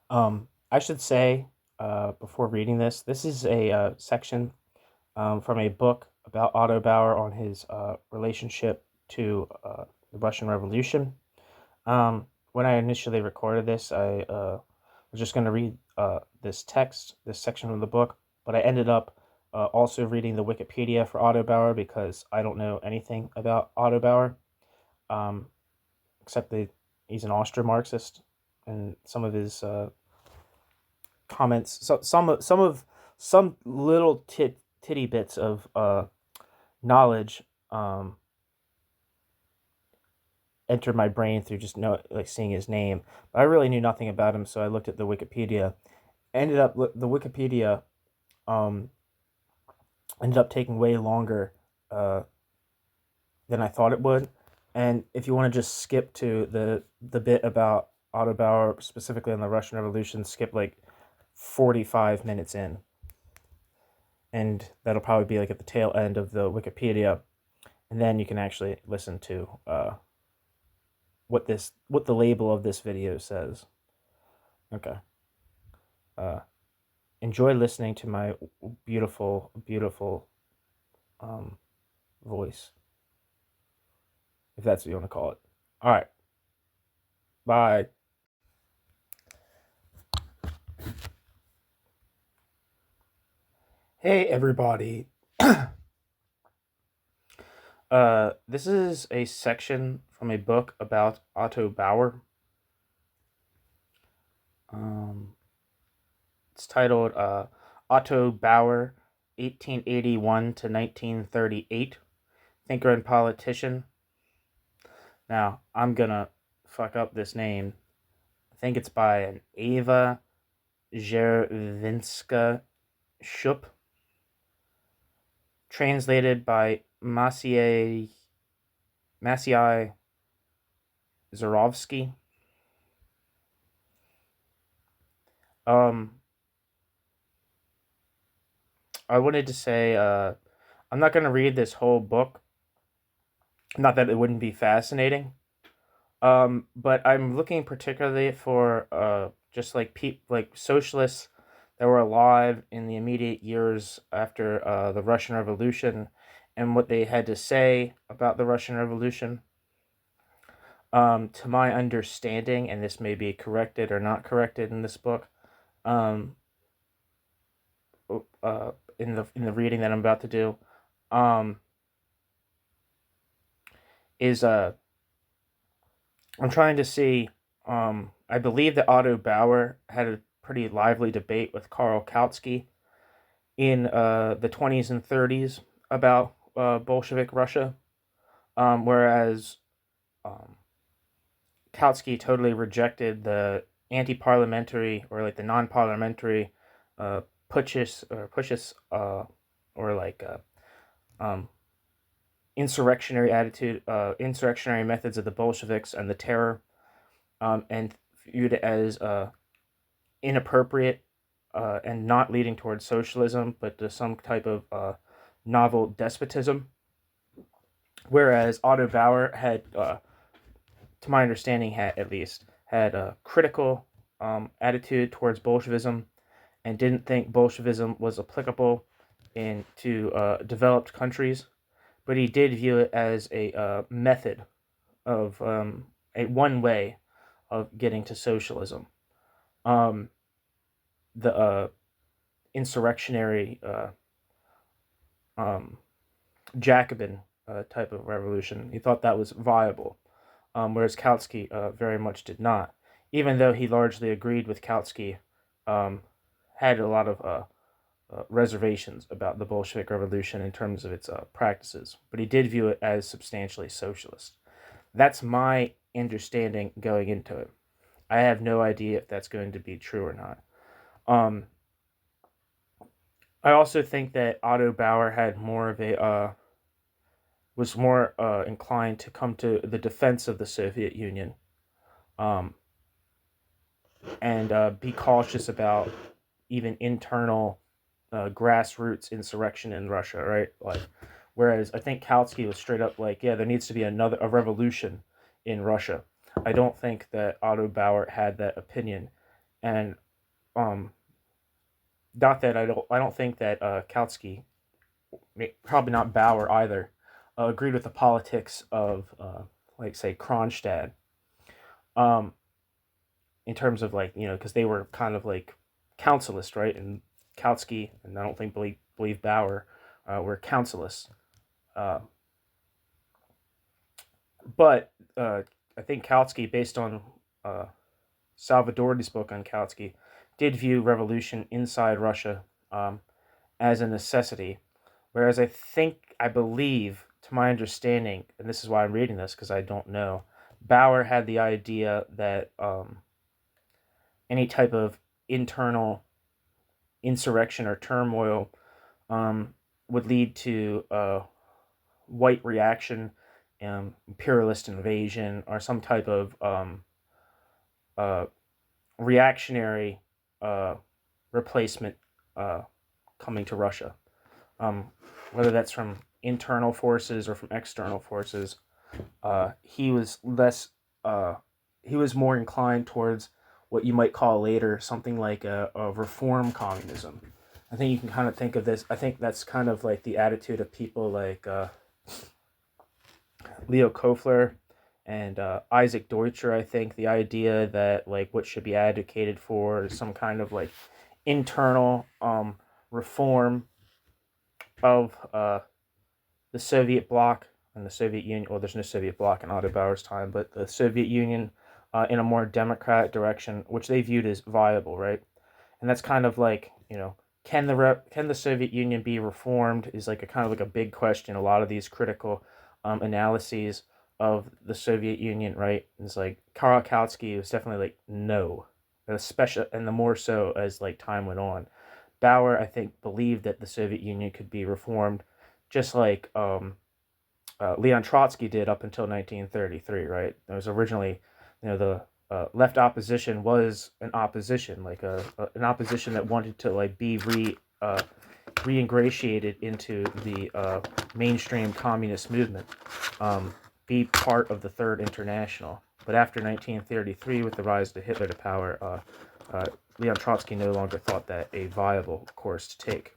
I should say, before reading this, this is a section from a book about Otto Bauer on his relationship to the Russian Revolution. When I initially recorded this, I was just going to read this text, this section of the book, but I ended up also reading the Wikipedia for Otto Bauer because I don't know anything about Otto Bauer, um, except that he's an Austromarxist, and some of his comments. So some little titty bits of knowledge entered my brain through just like seeing his name. But I really knew nothing about him, so I looked at the Wikipedia. Ended up the Wikipedia um, ended up taking way longer uh, than I thought it would. And if you want to just skip to the bit about Otto Bauer, specifically on the Russian Revolution, skip like 45 minutes in, and that'll probably be like at the tail end of the Wikipedia, and then you can actually listen to what the label of this video says. Okay. Uh, Enjoy listening to my beautiful, beautiful um, voice, if that's what you want to call it. All right. Bye. Hey, everybody. This is a section from a book about Otto Bauer. Um, it's titled Otto Bauer, 1881 to 1938, Thinker and Politician. Now, I'm gonna fuck up this name. I think it's by an Ava Czerwińska-Schupp, translated by Maciej Zarowski. Um, I wanted to say I'm not going to read this whole book. Not that it wouldn't be fascinating, but I'm looking particularly for just like like socialists that were alive in the immediate years after the Russian Revolution, and what they had to say about the Russian Revolution. To my understanding, and this may be corrected or not corrected in this book, um, in the reading that I'm about to do, um, is I'm trying to see. I believe that Otto Bauer had a pretty lively debate with Karl Kautsky in the 20s and 30s about Bolshevik Russia, whereas um, Kautsky totally rejected the anti-parliamentary or like the non-parliamentary uh, pushes or like um, insurrectionary attitude, insurrectionary methods of the Bolsheviks and the terror, and viewed it as inappropriate and not leading towards socialism, but to some type of novel despotism. Whereas Otto Bauer had, to my understanding, had at least had a critical attitude towards Bolshevism and didn't think Bolshevism was applicable into developed countries, but he did view it as a method of a one way of getting to socialism. Um, the insurrectionary um, Jacobin type of revolution. He thought that was viable, whereas Kautsky very much did not. Even though he largely agreed with Kautsky, um, had a lot of reservations about the Bolshevik Revolution in terms of its practices, but he did view it as substantially socialist. That's my understanding going into it. I have no idea if that's going to be true or not. Um, I also think that Otto Bauer had more of a was more inclined to come to the defense of the Soviet Union, um, and be cautious about even internal grassroots insurrection in Russia, right? Like, whereas I think Kautsky was straight up like, yeah, there needs to be a revolution in Russia. I don't think that Otto Bauer had that opinion, And um, not that I don't think that Kautsky, probably not Bauer either, agreed with the politics of like say Kronstadt, um, in terms of like because they were kind of like councilist, right? And Kautsky and I don't think believe Bauer were councilist, uh, but I think Kautsky, based on uh, Salvadori's book on Kautsky, did view revolution inside Russia um, as a necessity. Whereas I believe, to my understanding, and this is why I'm reading this because I don't know, Bauer had the idea that any type of internal insurrection or turmoil um, would lead to white reaction, imperialist invasion, or some type of uh, reactionary uh, replacement uh, coming to Russia. Um, whether that's from internal forces or from external forces, he was less. He was more inclined towards what you might call later something like a reform communism. I think you can kind of think of this. I think that's kind of like the attitude of people like Leo Kofler and Isaac Deutscher. I think the idea that like what should be advocated for is some kind of like internal reform of the Soviet bloc and the Soviet Union. Well, there's no Soviet bloc in Otto Bauer's time, but the Soviet Union in a more democratic direction, which they viewed as viable, right? And that's kind of like can the Soviet Union be reformed? Is like a kind of like a big question. A lot of these critical analyses of the Soviet Union, right? It's like Karl Kautsky was definitely like no, especially and the more so as like time went on. Bauer, I think, believed that the Soviet Union could be reformed, just like Leon Trotsky did up until 1933. Right? It was originally, the left opposition was an opposition, like an opposition that wanted to like be reingratiated into the mainstream communist movement, be part of the Third International. But after 1933, with the rise of Hitler to power, Leon Trotsky no longer thought that a viable course to take.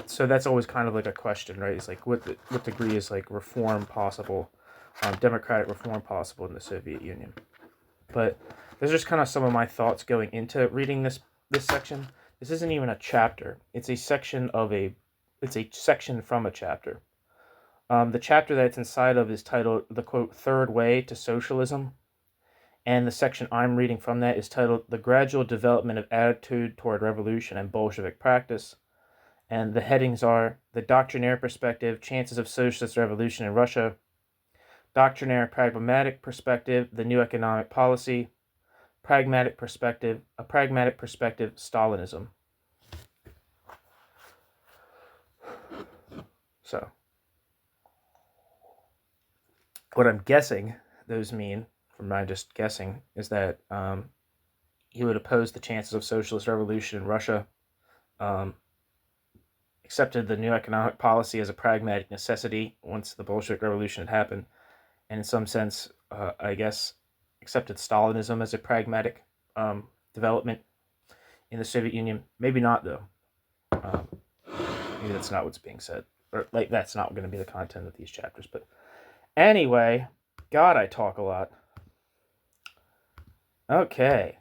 So that's always kind of like a question, right? It's like what degree is like reform possible, democratic reform possible in the Soviet Union? But there's just kind of some of my thoughts going into reading this section. This isn't even a chapter. It's a section from a chapter. The chapter that it's inside of is titled the quote Third Way to Socialism. And the section I'm reading from that is titled The Gradual Development of Attitude Toward Revolution and Bolshevik Practice. And the headings are The Doctrinaire Perspective, Chances of Socialist Revolution in Russia, Doctrinaire Pragmatic Perspective, The New Economic Policy, Pragmatic Perspective, A Pragmatic Perspective, Stalinism. So, what I'm guessing those mean, from my just guessing, is that he would oppose the chances of socialist revolution in Russia, accepted the new economic policy as a pragmatic necessity once the Bolshevik Revolution had happened, and in some sense, I guess, accepted Stalinism as a pragmatic development in the Soviet Union. Maybe not, though. Maybe that's not what's being said. Or, like, that's not going to be the content of these chapters. But anyway, God, I talk a lot. Okay.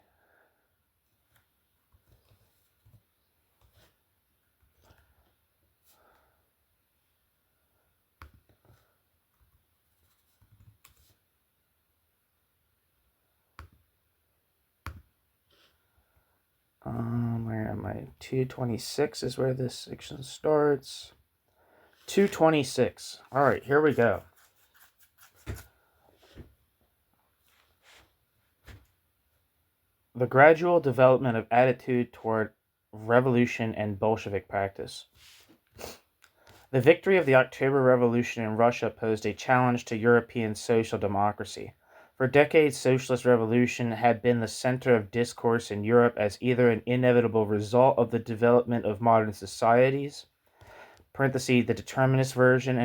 Where am I? 226 is where this section starts. 226. All right, here we go. The gradual development of attitude toward revolution and Bolshevik practice. The victory of the October Revolution in Russia posed a challenge to European social democracy. For decades, socialist revolution had been the center of discourse in Europe as either an inevitable result of the development of modern societies, (the determinist version),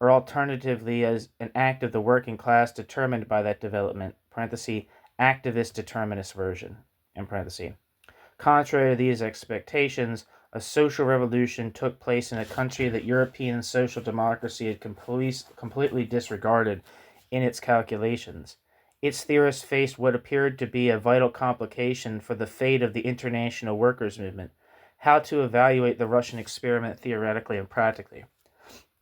or alternatively as an act of the working class determined by that development, parenthesis, activist determinist version, in parenthesis. Contrary to these expectations, a social revolution took place in a country that European social democracy had completely disregarded in its calculations. Its theorists faced what appeared to be a vital complication for the fate of the international workers' movement: how to evaluate the Russian experiment theoretically and practically.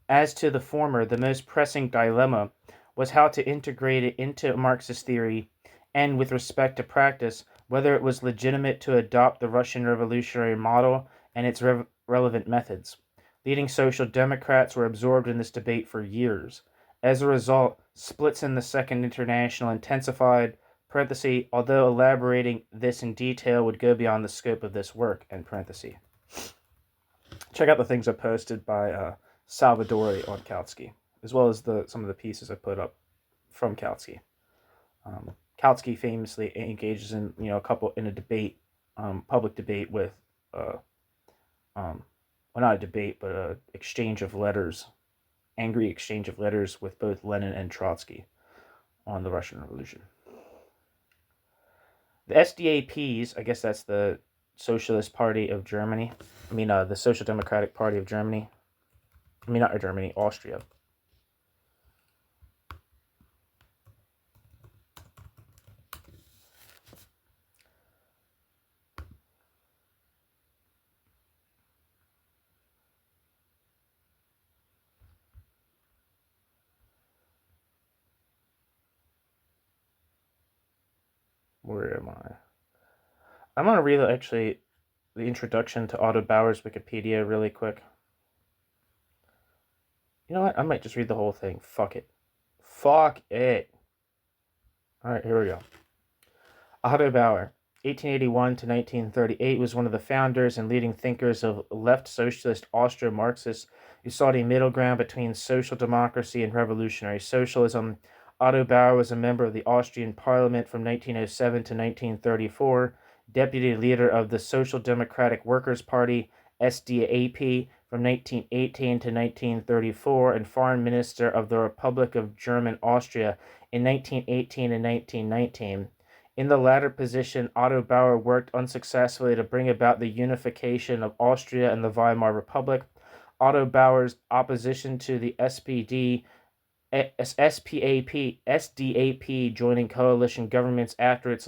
As to the former, the most pressing dilemma was how to integrate it into Marxist theory, and with respect to practice, whether it was legitimate to adopt the Russian revolutionary model and its relevant methods. Leading social democrats were absorbed in this debate for years. As a result, splits in the Second International intensified, parenthesis, although elaborating this in detail would go beyond the scope of this work, end parenthesis. Check out the things I posted by Salvadori on Kautsky, as well as some of the pieces I put up from Kautsky. Kautsky famously engages in a debate, public debate with, well, not a debate, but a exchange of letters, angry exchange of letters with both Lenin and Trotsky on the Russian Revolution. The SDAPs, I guess that's the Socialist Party of Germany. The Social Democratic Party of Germany. Not Germany, Austria. Where am I? I'm going to read the introduction to Otto Bauer's Wikipedia really quick. You know what? I might just read the whole thing. Fuck it. Alright, here we go. Otto Bauer, 1881 to 1938, was one of the founders and leading thinkers of left socialist Austromarxists who sought a middle ground between social democracy and revolutionary socialism. Otto Bauer was a member of the Austrian Parliament from 1907 to 1934, deputy leader of the Social Democratic Workers' Party, SDAP, from 1918 to 1934, and foreign minister of the Republic of German Austria in 1918 and 1919. In the latter position, Otto Bauer worked unsuccessfully to bring about the unification of Austria and the Weimar Republic. Otto Bauer's opposition to the SDAP joining coalition governments after it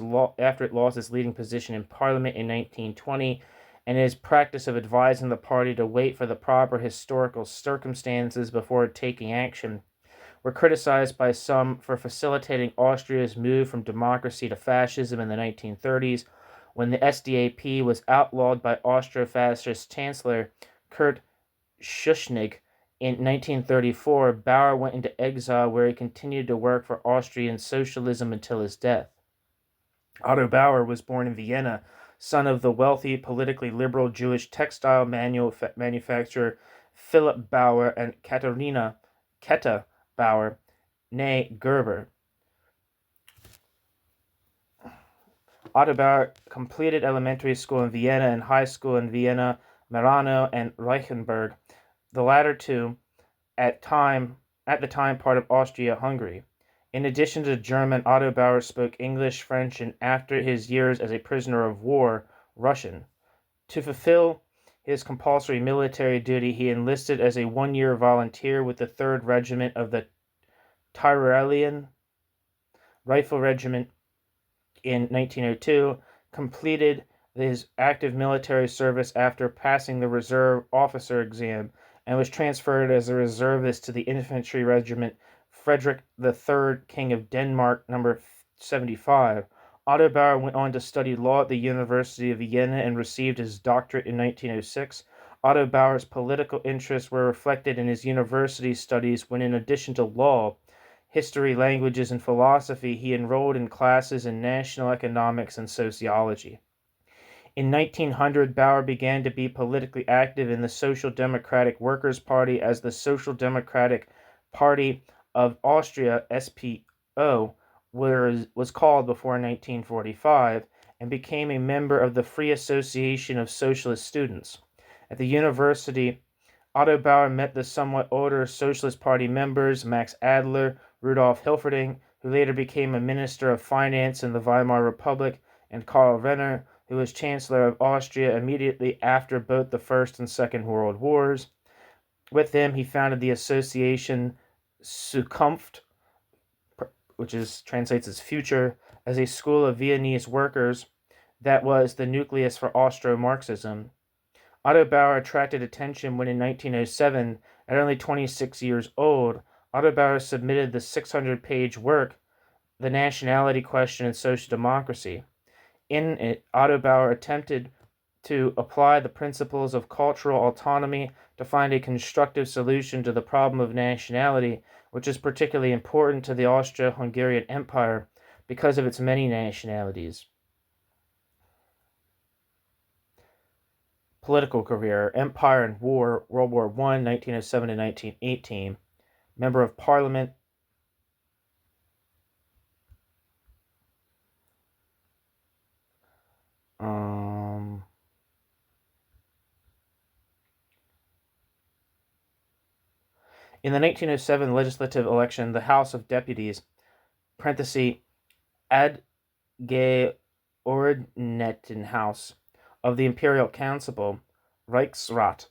lost its leading position in Parliament in 1920, and his practice of advising the party to wait for the proper historical circumstances before taking action were criticized by some for facilitating Austria's move from democracy to fascism in the 1930s. When the SDAP was outlawed by Austro-fascist Chancellor Kurt Schuschnigg in 1934, Bauer went into exile where he continued to work for Austrian socialism until his death. Otto Bauer was born in Vienna, son of the wealthy, politically liberal Jewish textile manufacturer Philip Bauer and Katharina Ketta Bauer, née Gerber. Otto Bauer completed elementary school in Vienna and high school in Vienna, Merano, and Reichenberg, the latter two at the time part of Austria-Hungary. In addition to German, Otto Bauer spoke English, French, and after his years as a prisoner of war, Russian. To fulfill his compulsory military duty, he enlisted as a one-year volunteer with the 3rd Regiment of the Tyrolian Rifle Regiment in 1902, completed his active military service after passing the reserve officer exam, and was transferred as a reservist to the infantry regiment Frederick III, King of Denmark, number 75. Otto Bauer went on to study law at the University of Vienna and received his doctorate in 1906. Otto Bauer's political interests were reflected in his university studies when, in addition to law, history, languages, and philosophy, he enrolled in classes in national economics and sociology. In 1900, Bauer began to be politically active in the Social Democratic Workers' Party as the Social Democratic Party of Austria, SPO, was called before 1945, and became a member of the Free Association of Socialist Students. At the University Otto Bauer met the somewhat older Socialist Party members Max Adler, Rudolf Hilferding, who later became a Minister of Finance in the Weimar Republic, and Karl Renner, who was Chancellor of Austria immediately after both the First and Second World Wars. With them, he founded the association Zukunft, which translates as future, as a school of Viennese workers that was the nucleus for Austromarxism. Otto Bauer attracted attention when in 1907, at only 26 years old, Otto Bauer submitted the 600-page work, The Nationality Question in Social Democracy. In it, Otto Bauer attempted to apply the principles of cultural autonomy to find a constructive solution to the problem of nationality, which is particularly important to the Austro-Hungarian Empire because of its many nationalities. Political career: Empire and War, World War I, 1907 to 1918. Member of Parliament. In the 1907 legislative election, the House of Deputies, Abgeordnetenhaus of the Imperial Council, Reichsrat,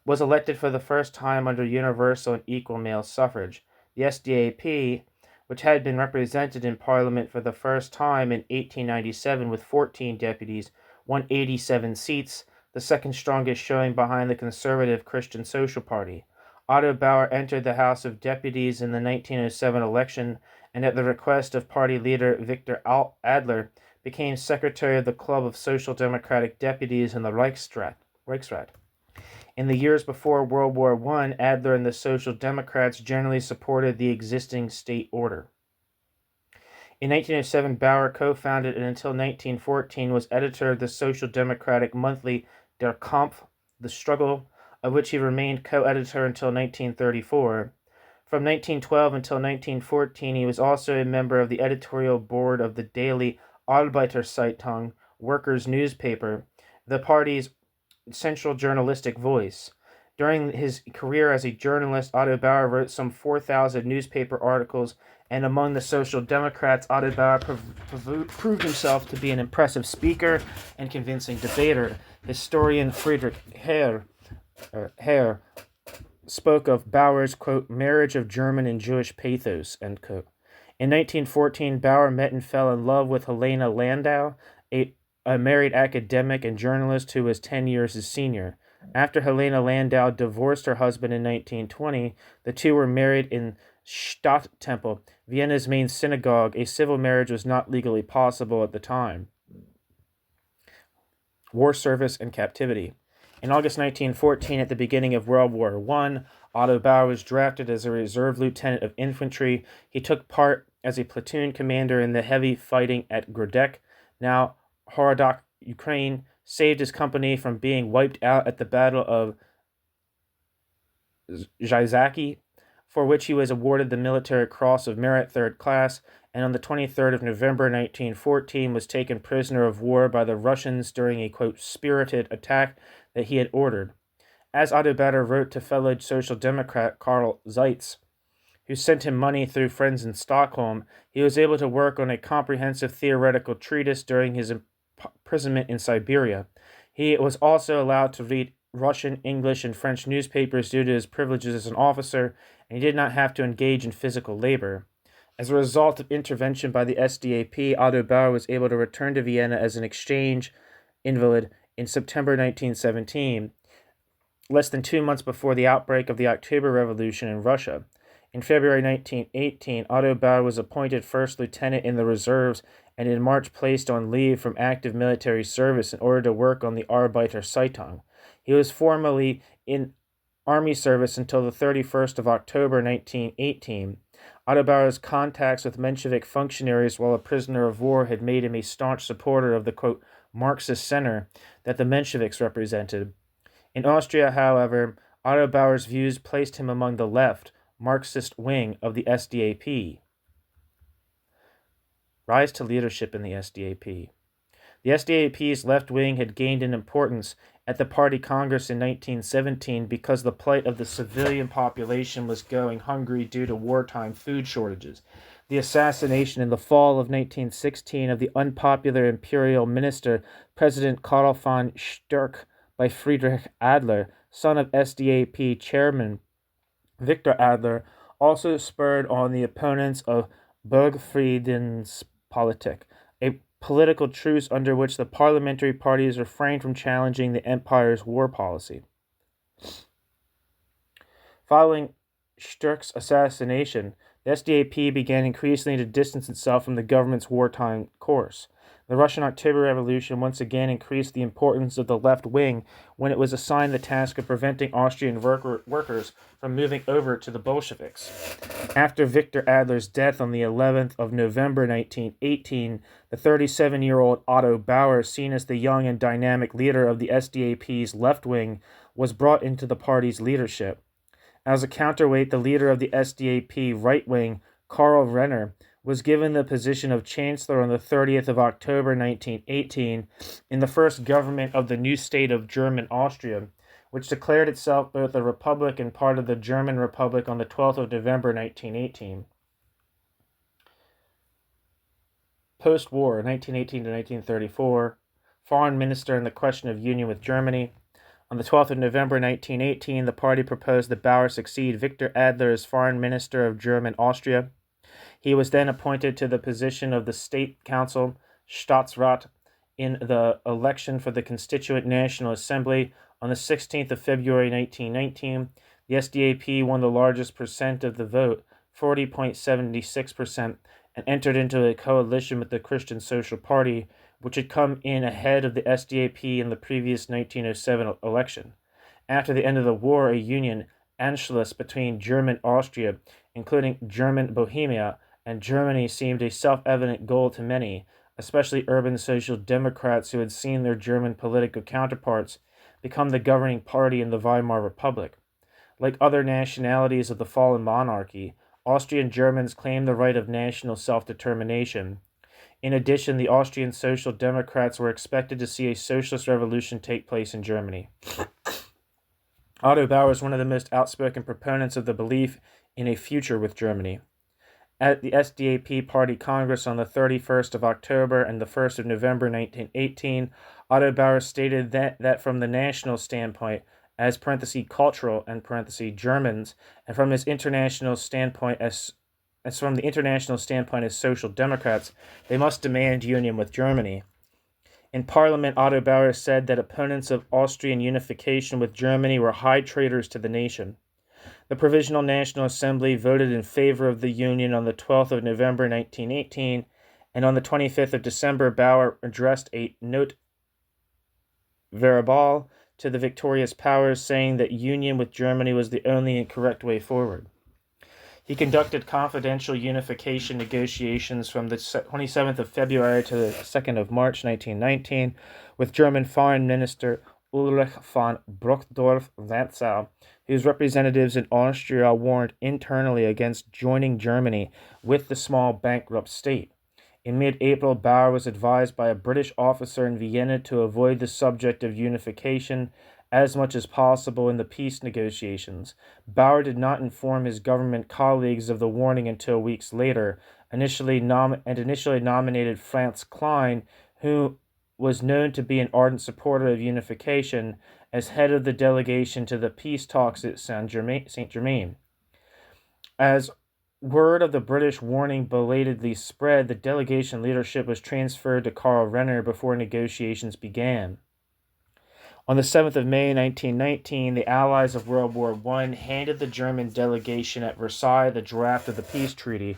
was elected for the first time under universal and equal male suffrage. The SDAP, which had been represented in Parliament for the first time in 1897 with 14 deputies, won 87 seats, the second strongest showing behind the conservative Christian Social Party. Otto Bauer entered the House of Deputies in the 1907 election, and at the request of party leader Victor Adler, became secretary of the Club of Social Democratic Deputies in the Reichsrat. In the years before World War I, Adler and the Social Democrats generally supported the existing state order. In 1907, Bauer co-founded and until 1914 was editor of the Social Democratic monthly Der Kampf, The Struggle, of which he remained co-editor until 1934. From 1912 until 1914, he was also a member of the editorial board of the daily Arbeiterzeitung, workers' newspaper, the party's central journalistic voice. During his career as a journalist, Otto Bauer wrote some 4,000 newspaper articles, and among the Social Democrats, Otto Bauer proved himself to be an impressive speaker and convincing debater. Historian Friedrich Herr spoke of Bauer's, quote, marriage of German and Jewish pathos, end quote. In 1914, Bauer met and fell in love with Helena Landau, a married academic and journalist who was 10 years his senior. After Helena Landau divorced her husband in 1920, the two were married in Stadttempel, Vienna's main synagogue. A civil marriage was not legally possible at the time. War service and captivity. In August 1914, at the beginning of World War I, Otto Bauer was drafted as a reserve lieutenant of infantry. He took part as a platoon commander in the heavy fighting at Grodek, now Horodok, Ukraine, saved his company from being wiped out at the Battle of Zhizaki, for which he was awarded the Military Cross of Merit, 3rd class, and on the 23rd of November 1914 was taken prisoner of war by the Russians during a, quote, spirited attack that he had ordered. As Otto Bauer wrote to fellow Social Democrat Karl Zeitz, who sent him money through friends in Stockholm, he was able to work on a comprehensive theoretical treatise during his imprisonment in Siberia. He was also allowed to read Russian, English, and French newspapers due to his privileges as an officer, and he did not have to engage in physical labor. As a result of intervention by the SDAP, Otto Bauer was able to return to Vienna as an exchange invalid in September 1917, less than 2 months before the outbreak of the October Revolution in Russia. In February 1918, Otto Bauer was appointed first lieutenant in the reserves and in March placed on leave from active military service in order to work on the Arbeiterzeitung. He was formally in army service until the 31st of October 1918. Otto Bauer's contacts with Menshevik functionaries while a prisoner of war had made him a staunch supporter of the, quote, Marxist center that the Mensheviks represented. In Austria, however, Otto Bauer's views placed him among the left, Marxist wing of the SDAP. Rise to leadership in the SDAP. The SDAP's left wing had gained in importance, at the party congress in 1917 because the plight of the civilian population was going hungry due to wartime food shortages. The assassination in the fall of 1916 of the unpopular imperial minister, President Karl von Sturck, by Friedrich Adler, son of SDAP chairman Victor Adler, also spurred on the opponents of Burgfriedenspolitik, a political truce under which the parliamentary parties refrained from challenging the empire's war policy. Following Sturck's assassination, the SDAP began increasingly to distance itself from the government's wartime course. The Russian October Revolution once again increased the importance of the left wing when it was assigned the task of preventing Austrian workers from moving over to the Bolsheviks. After Victor Adler's death on the 11th of November 1918, the 37-year-old Otto Bauer, seen as the young and dynamic leader of the SDAP's left wing, was brought into the party's leadership. As a counterweight, the leader of the SDAP right wing, Karl Renner, was given the position of Chancellor on the 30th of October 1918 in the first government of the new state of German Austria, which declared itself both a republic and part of the German Republic on the 12th of November 1918. Post-war, 1918 to 1934, Foreign Minister on the question of union with Germany. On the 12th of November 1918, the party proposed that Bauer succeed Victor Adler as Foreign Minister of German Austria. He was then appointed to the position of the State Council, Staatsrat, in the election for the Constituent National Assembly on the 16th of February 1919. The SDAP won the largest percent of the vote, 40.76%, and entered into a coalition with the Christian Social Party, which had come in ahead of the SDAP in the previous 1907 election. After the end of the war, a union, Anschluss, between German Austria, including German Bohemia, and Germany seemed a self-evident goal to many, especially urban social democrats who had seen their German political counterparts become the governing party in the Weimar Republic. Like other nationalities of the fallen monarchy, Austrian Germans claimed the right of national self-determination. In addition, the Austrian Social Democrats were expected to see a socialist revolution take place in Germany. Otto Bauer was one of the most outspoken proponents of the belief in a future with Germany. At the SDAP Party Congress on the 31st of October and the 1st of November 1918, Otto Bauer stated that from the national standpoint, as cultural and Germans, and from his international standpoint as from the international standpoint as social democrats, they must demand union with Germany. In Parliament, Otto Bauer said that opponents of Austrian unification with Germany were high traitors to the nation. The Provisional National Assembly voted in favor of the Union on the 12th of November 1918, and on the 25th of December, Bauer addressed a note verbale to the victorious powers, saying that union with Germany was the only and correct way forward. He conducted confidential unification negotiations from the 27th of February to the 2nd of March 1919 with German Foreign Minister Ulrich von Brockdorff-Rantzau, whose representatives in Austria warned internally against joining Germany with the small bankrupt state. In mid-April, Bauer was advised by a British officer in Vienna to avoid the subject of unification as much as possible in the peace negotiations. Bauer did not inform his government colleagues of the warning until weeks later, initially nominated Franz Klein, who was known to be an ardent supporter of unification, as head of the delegation to the peace talks at Saint-Germain. As word of the British warning belatedly spread, the delegation leadership was transferred to Karl Renner before negotiations began. On the 7th of May 1919, the Allies of World War I handed the German delegation at Versailles the draft of the peace treaty,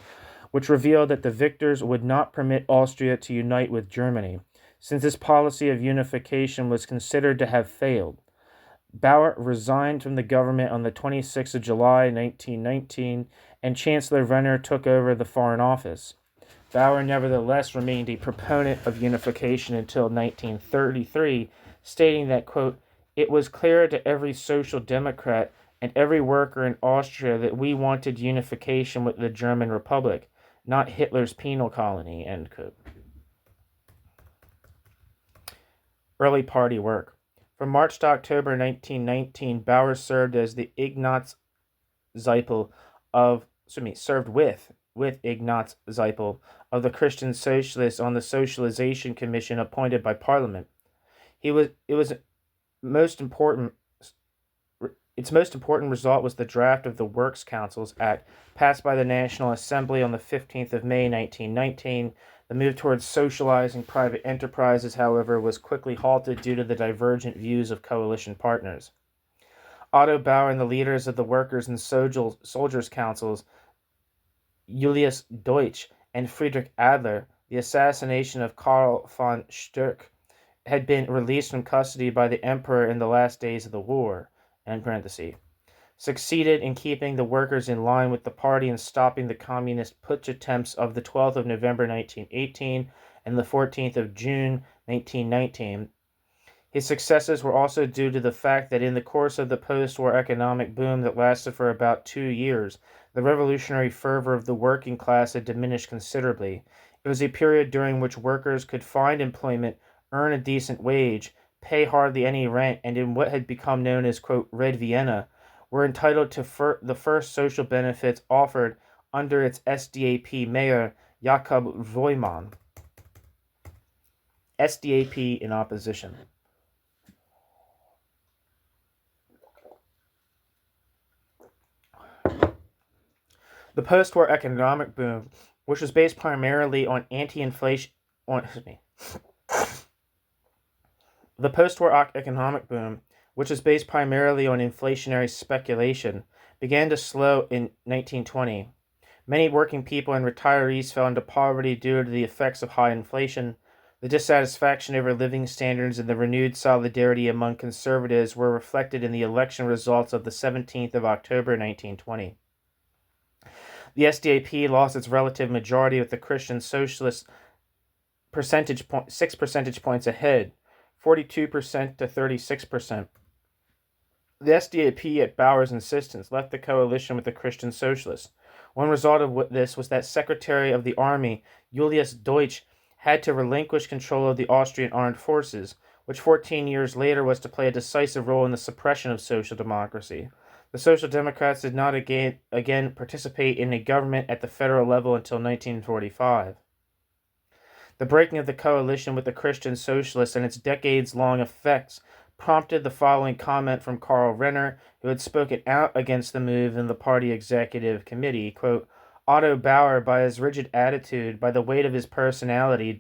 which revealed that the victors would not permit Austria to unite with Germany, since this policy of unification was considered to have failed. Bauer resigned from the government on the 26th of July 1919, and Chancellor Renner took over the Foreign Office. Bauer nevertheless remained a proponent of unification until 1933, stating that, quote, "It was clear to every social democrat and every worker in Austria that we wanted unification with the German Republic, not Hitler's penal colony," end quote. Early party work. From March to October 1919, Bauer served as the Ignaz Zeipel served with Ignaz Zeipel of the Christian Socialists on the Socialization Commission appointed by Parliament. Most important Its most important result was the draft of the Works Councils Act, passed by the National Assembly on the 15th of May 1919. The move towards socializing private enterprises, however, was quickly halted due to the divergent views of coalition partners. Otto Bauer and the leaders of the Workers' and Soldiers' Councils, Julius Deutsch and Friedrich Adler, the assassination of Karl von Sturck, had been released from custody by the Emperor in the last days of the war, succeeded in keeping the workers in line with the party and stopping the communist putsch attempts of the 12th of November 1918 and the 14th of June 1919. His successes were also due to the fact that in the course of the post-war economic boom that lasted for about 2 years, the revolutionary fervor of the working class had diminished considerably. It was a period during which workers could find employment, earn a decent wage, pay hardly any rent, and in what had become known as, quote, Red Vienna, were entitled to the first social benefits offered under its SDAP mayor, Jakob Vollmann. SDAP in opposition. The post-war economic boom, which was based primarily on anti-inflation... The post-war economic boom, which was based primarily on inflationary speculation, began to slow in 1920. Many working people and retirees fell into poverty due to the effects of high inflation. The dissatisfaction over living standards and the renewed solidarity among conservatives were reflected in the election results of the 17th of October 1920. The SDAP lost its relative majority with the Christian Socialists 6 percentage points ahead, 42% to 36%. The SDAP, at Bauer's insistence, left the coalition with the Christian Socialists. One result of this was that Secretary of the Army, Julius Deutsch, had to relinquish control of the Austrian armed forces, which 14 years later was to play a decisive role in the suppression of social democracy. The Social Democrats did not again participate in a government at the federal level until 1945. The breaking of the coalition with the Christian Socialists and its decades-long effects prompted the following comment from Karl Renner, who had spoken out against the move in the party executive committee, quote, Otto Bauer, by his rigid attitude, by the weight of his personality,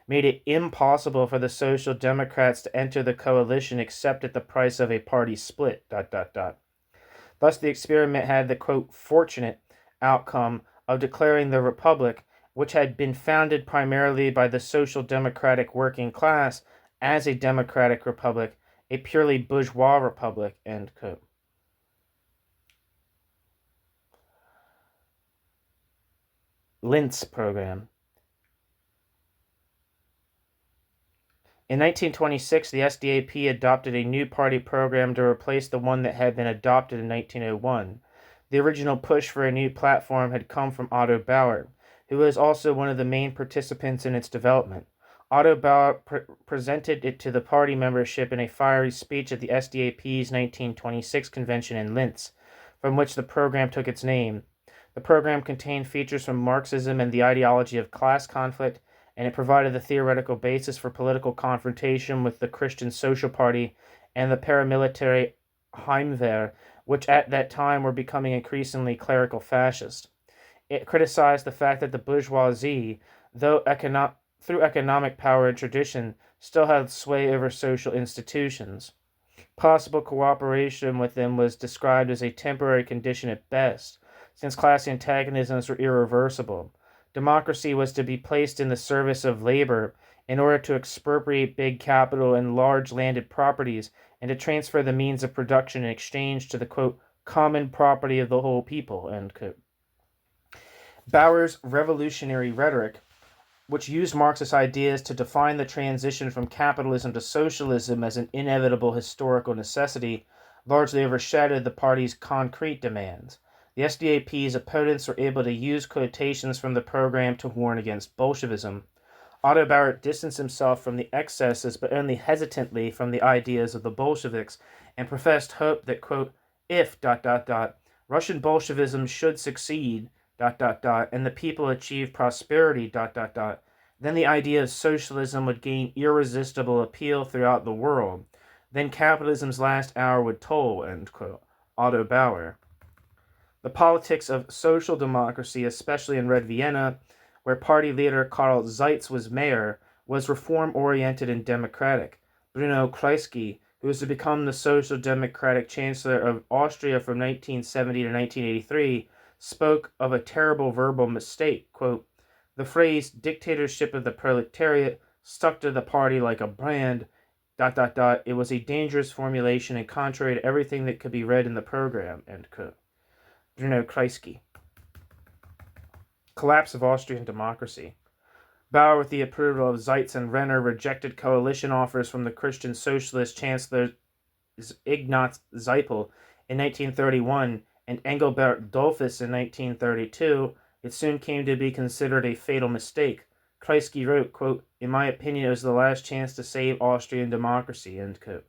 made it impossible for the Social Democrats to enter the coalition except at the price of a party split, Thus the experiment had the, quote, fortunate outcome of declaring the Republic, which had been founded primarily by the social democratic working class, as a democratic republic, a purely bourgeois republic, end quote. Linz program. In 1926, the SDAP adopted a new party program to replace the one that had been adopted in 1901. The original push for a new platform had come from Otto Bauer, who was also one of the main participants in its development. Otto Bauer presented it to the party membership in a fiery speech at the SDAP's 1926 convention in Linz, from which the program took its name. The program contained features from Marxism and the ideology of class conflict, and it provided the theoretical basis for political confrontation with the Christian Social Party and the paramilitary Heimwehr, which at that time were becoming increasingly clerical fascist. It criticized the fact that the bourgeoisie, through economic power and tradition, still had sway over social institutions. Possible cooperation with them was described as a temporary condition at best, since class antagonisms were irreversible. Democracy was to be placed in the service of labor in order to expropriate big capital and large landed properties and to transfer the means of production in exchange to the, quote, common property of the whole people, end quote. Bauer's revolutionary rhetoric, which used Marxist ideas to define the transition from capitalism to socialism as an inevitable historical necessity, largely overshadowed the party's concrete demands. The SDAP's opponents were able to use quotations from the program to warn against Bolshevism. Otto Bauer distanced himself from the excesses, but only hesitantly from the ideas of the Bolsheviks, and professed hope that, quote, if, Russian Bolshevism should succeed, and the people achieve prosperity, then the idea of socialism would gain irresistible appeal throughout the world. Then capitalism's last hour would toll, end quote. Otto Bauer. The politics of social democracy, especially in Red Vienna, where party leader Karl Zeitz was mayor, was reform-oriented and democratic. Bruno Kreisky, who was to become the social democratic chancellor of Austria from 1970 to 1983, spoke of a terrible verbal mistake. Quote, the phrase dictatorship of the proletariat stuck to the party like a brand, It was a dangerous formulation and contrary to everything that could be read in the program, end quote. Bruno Kreisky. Collapse of Austrian democracy. Bauer, with the approval of Zeitz and Renner, rejected coalition offers from the Christian Socialist Chancellor Ignaz Seipel in 1931 and Engelbert Dollfuss in 1932. It soon came to be considered a fatal mistake. Kreisky wrote, quote, in my opinion, it was the last chance to save Austrian democracy, end quote.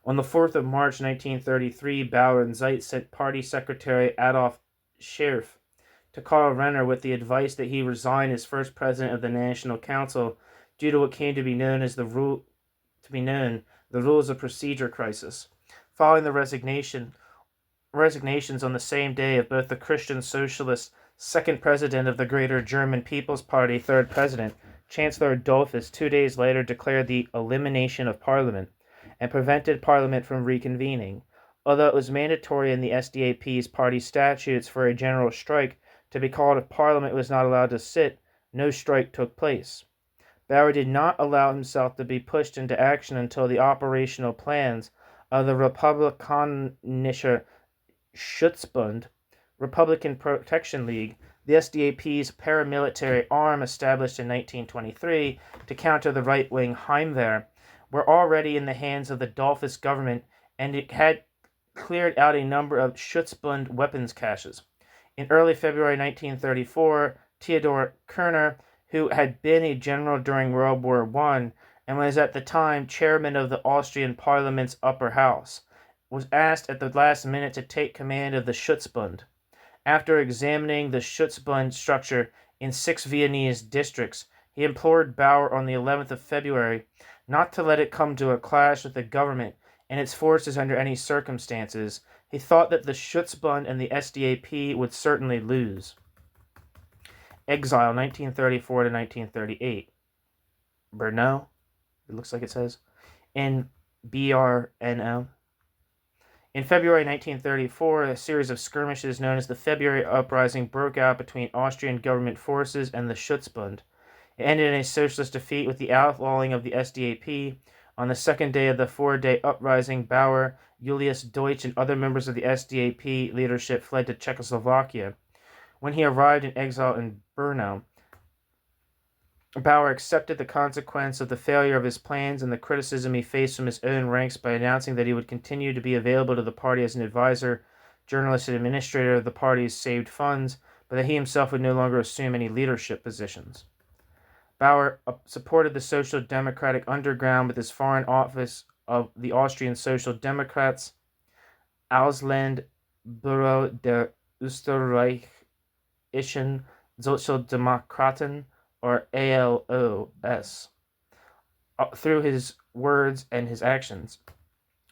On the 4th of March 1933, Bauer and Zeitz sent Party Secretary Adolf Scherf to Karl Renner with the advice that he resign as first president of the National Council due to what came to be known as the rules of procedure crisis. Following the resignations on the same day of both the Christian Socialists' second president of the Greater German People's Party, third president, Chancellor Dollfuss, 2 days later declared the elimination of Parliament and prevented Parliament from reconvening. Although it was mandatory in the SDAP's party statutes for a general strike to be called if Parliament was not allowed to sit, no strike took place. Bauer did not allow himself to be pushed into action until the operational plans of the Republikanischer Schutzbund, Republican Protection League, the SDAP's paramilitary arm established in 1923 to counter the right-wing Heimwehr, were already in the hands of the Dollfuss government, and it had cleared out a number of Schutzbund weapons caches. In early February 1934, Theodor Kerner, who had been a general during World War I and was at the time chairman of the Austrian Parliament's upper house, was asked at the last minute to take command of the Schutzbund. After examining the Schutzbund structure in 6 Viennese districts, he implored Bauer on the 11th of February not to let it come to a clash with the government and its forces under any circumstances. He thought that the Schutzbund and the SDAP would certainly lose. Exile, 1934 to 1938. Brno, it looks like it says, in BRNO. In February 1934, a series of skirmishes known as the February Uprising broke out between Austrian government forces and the Schutzbund. It ended in a socialist defeat with the outlawing of the SDAP. On the second day of the 4-day uprising, Bauer, Julius Deutsch, and other members of the SDAP leadership fled to Czechoslovakia. When he arrived in exile in Brno, Bauer accepted the consequence of the failure of his plans and the criticism he faced from his own ranks by announcing that he would continue to be available to the party as an advisor, journalist, and administrator of the party's saved funds, but that he himself would no longer assume any leadership positions. Bauer supported the Social Democratic Underground with his Foreign Office of the Austrian Social Democrats, Auslandbüro der Österreichischen Sozialdemokraten, or ALOS, through his words and his actions.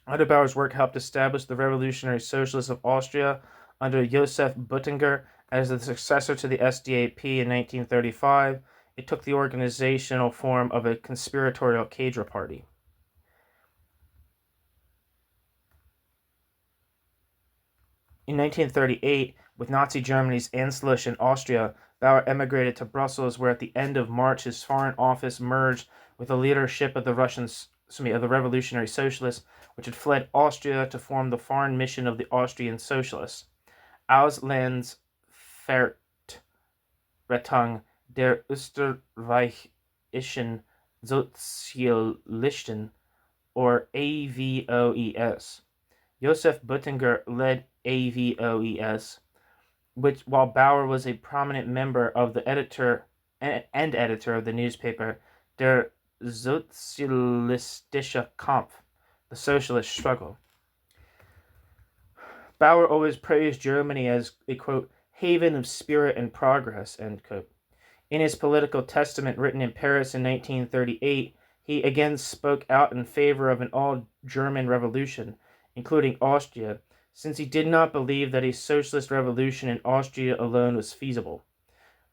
Otto Bauer's work helped establish the Revolutionary Socialists of Austria under Josef Buttinger as the successor to the SDAP in 1935. It took the organizational form of a conspiratorial cadre party. In 1938, with Nazi Germany's Anschluss in Austria, Bauer emigrated to Brussels, where at the end of March his foreign office merged with the leadership of the Revolutionary Socialists, which had fled Austria to form the foreign mission of the Austrian Socialists. Auslandsvertretung der Österreichischen Sozialisten, or AVOES. Josef Buttinger led AVOES, while Bauer was a prominent member of the and editor of the newspaper Der Sozialistische Kampf, the Socialist Struggle. Bauer always praised Germany as a, quote, haven of spirit and progress, end quote. In his political testament written in Paris in 1938, he again spoke out in favor of an all-German revolution, including Austria, since he did not believe that a socialist revolution in Austria alone was feasible.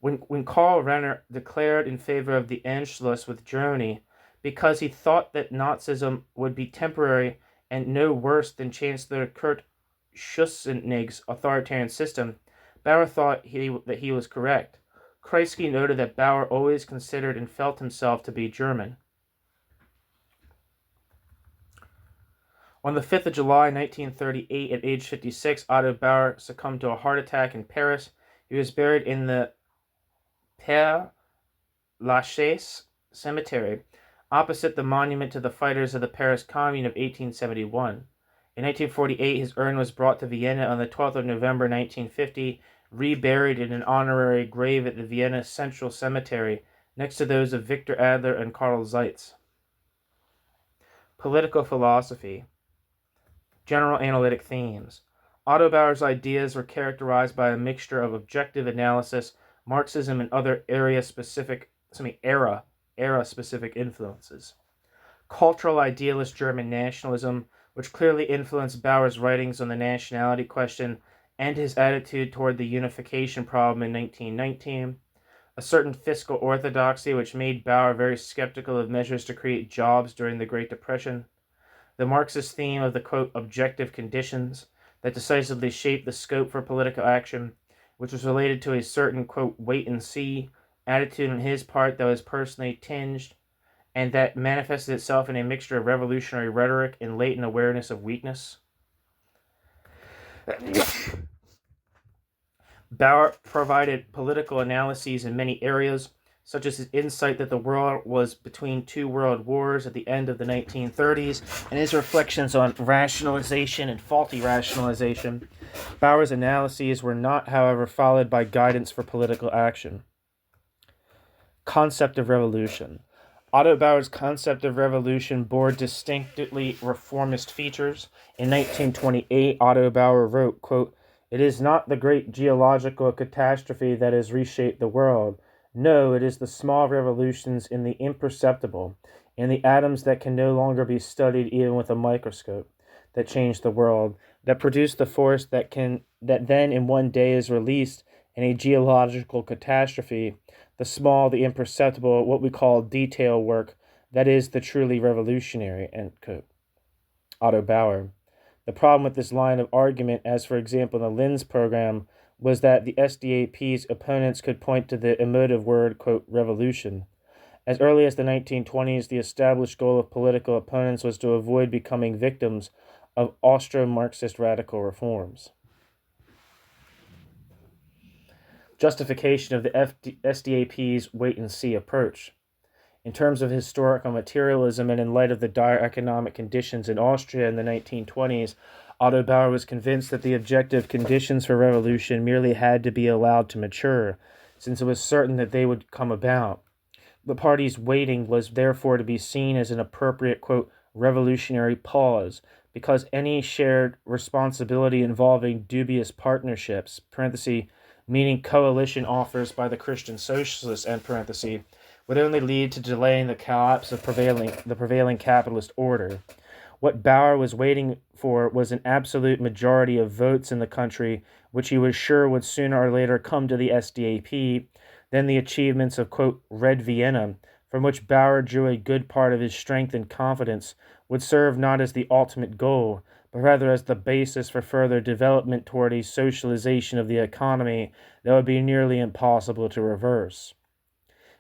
When Karl Renner declared in favor of the Anschluss with Germany, because he thought that Nazism would be temporary and no worse than Chancellor Kurt Schussenig's authoritarian system, Bauer thought that he was correct. Kreisky noted that Bauer always considered and felt himself to be German. On the 5th of July, 1938, at age 56, Otto Bauer succumbed to a heart attack in Paris. He was buried in the Père Lachaise cemetery, opposite the monument to the fighters of the Paris Commune of 1871. In 1948, his urn was brought to Vienna on the 12th of November, 1950, reburied in an honorary grave at the Vienna Central Cemetery, next to those of Victor Adler and Karl Zeitz. Political philosophy. General analytic themes. Otto Bauer's ideas were characterized by a mixture of objective analysis, Marxism, and other era-specific influences. Cultural idealist German nationalism, which clearly influenced Bauer's writings on the nationality question and his attitude toward the unification problem in 1919. A certain fiscal orthodoxy, which made Bauer very skeptical of measures to create jobs during the Great Depression. The Marxist theme of the, quote, objective conditions that decisively shaped the scope for political action, which was related to a certain, quote, wait-and-see attitude on his part that was personally tinged, and that manifested itself in a mixture of revolutionary rhetoric and latent awareness of weakness. Bauer provided political analyses in many areas, such as his insight that the world was between two world wars at the end of the 1930s, and his reflections on rationalization and faulty rationalization. Bauer's analyses were not, however, followed by guidance for political action. Concept of revolution. Otto Bauer's concept of revolution bore distinctly reformist features. In 1928, Otto Bauer wrote, quote, "It is not the great geological catastrophe that has reshaped the world. No, it is the small revolutions in the imperceptible, in the atoms that can no longer be studied even with a microscope, that change the world, that produce the force that then in one day is released in a geological catastrophe, the small, the imperceptible, what we call detail work, that is the truly revolutionary," end quote. Otto Bauer. The problem with this line of argument, as for example in the Linz program, was that the SDAP's opponents could point to the emotive word, quote, revolution. As early as the 1920s, the established goal of political opponents was to avoid becoming victims of Austromarxist radical reforms. Justification of the SDAP's wait-and-see approach. In terms of historical materialism and in light of the dire economic conditions in Austria in the 1920s, Otto Bauer was convinced that the objective conditions for revolution merely had to be allowed to mature, since it was certain that they would come about. The party's waiting was therefore to be seen as an appropriate, quote, revolutionary pause, because any shared responsibility involving dubious partnerships, parenthesis, meaning coalition offers by the Christian socialists, end parenthesis, would only lead to delaying the collapse of the prevailing capitalist order. What Bauer was waiting for was an absolute majority of votes in the country, which he was sure would sooner or later come to the SDAP, then the achievements of, quote, Red Vienna, from which Bauer drew a good part of his strength and confidence, would serve not as the ultimate goal, but rather as the basis for further development toward a socialization of the economy that would be nearly impossible to reverse.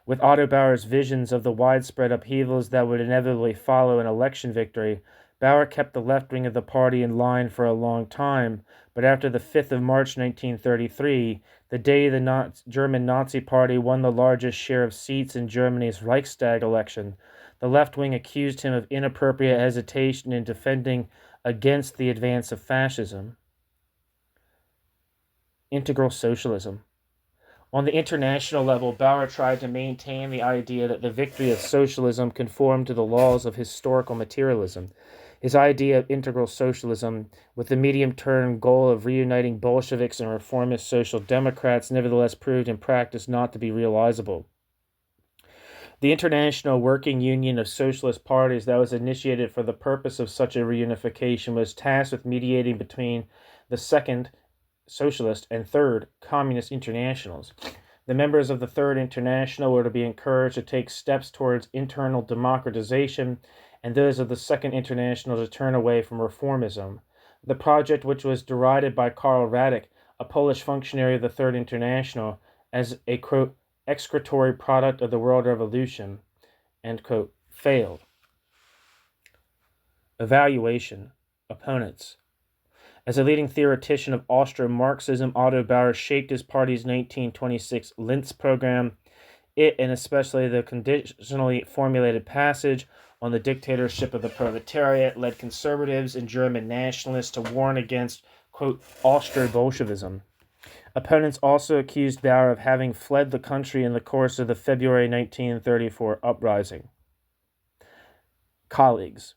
With Otto Bauer's visions of the widespread upheavals that would inevitably follow an election victory, Bauer kept the left wing of the party in line for a long time, but after the 5th of March 1933, the day the German Nazi Party won the largest share of seats in Germany's Reichstag election, the left wing accused him of inappropriate hesitation in defending against the advance of fascism. Integral socialism. On the international level, Bauer tried to maintain the idea that the victory of socialism conformed to the laws of historical materialism. His idea of integral socialism, with the medium-term goal of reuniting Bolsheviks and reformist social democrats, nevertheless proved in practice not to be realizable. The International Working Union of Socialist Parties that was initiated for the purpose of such a reunification was tasked with mediating between the second, Socialist, and third, Communist internationals. The members of the Third International were to be encouraged to take steps towards internal democratization, and those of the Second International to turn away from reformism. The project, which was derided by Karl Radek, a Polish functionary of the Third International, as a, quote, excretory product of the world revolution, end quote, failed. Evaluation. Opponents. As a leading theoretician of Austromarxism, Otto Bauer shaped his party's 1926 Linz program. It, and especially the conditionally formulated passage on the dictatorship of the proletariat, led conservatives and German nationalists to warn against, quote, Austro-Bolshevism. Opponents also accused Bauer of having fled the country in the course of the February 1934 uprising. Colleagues.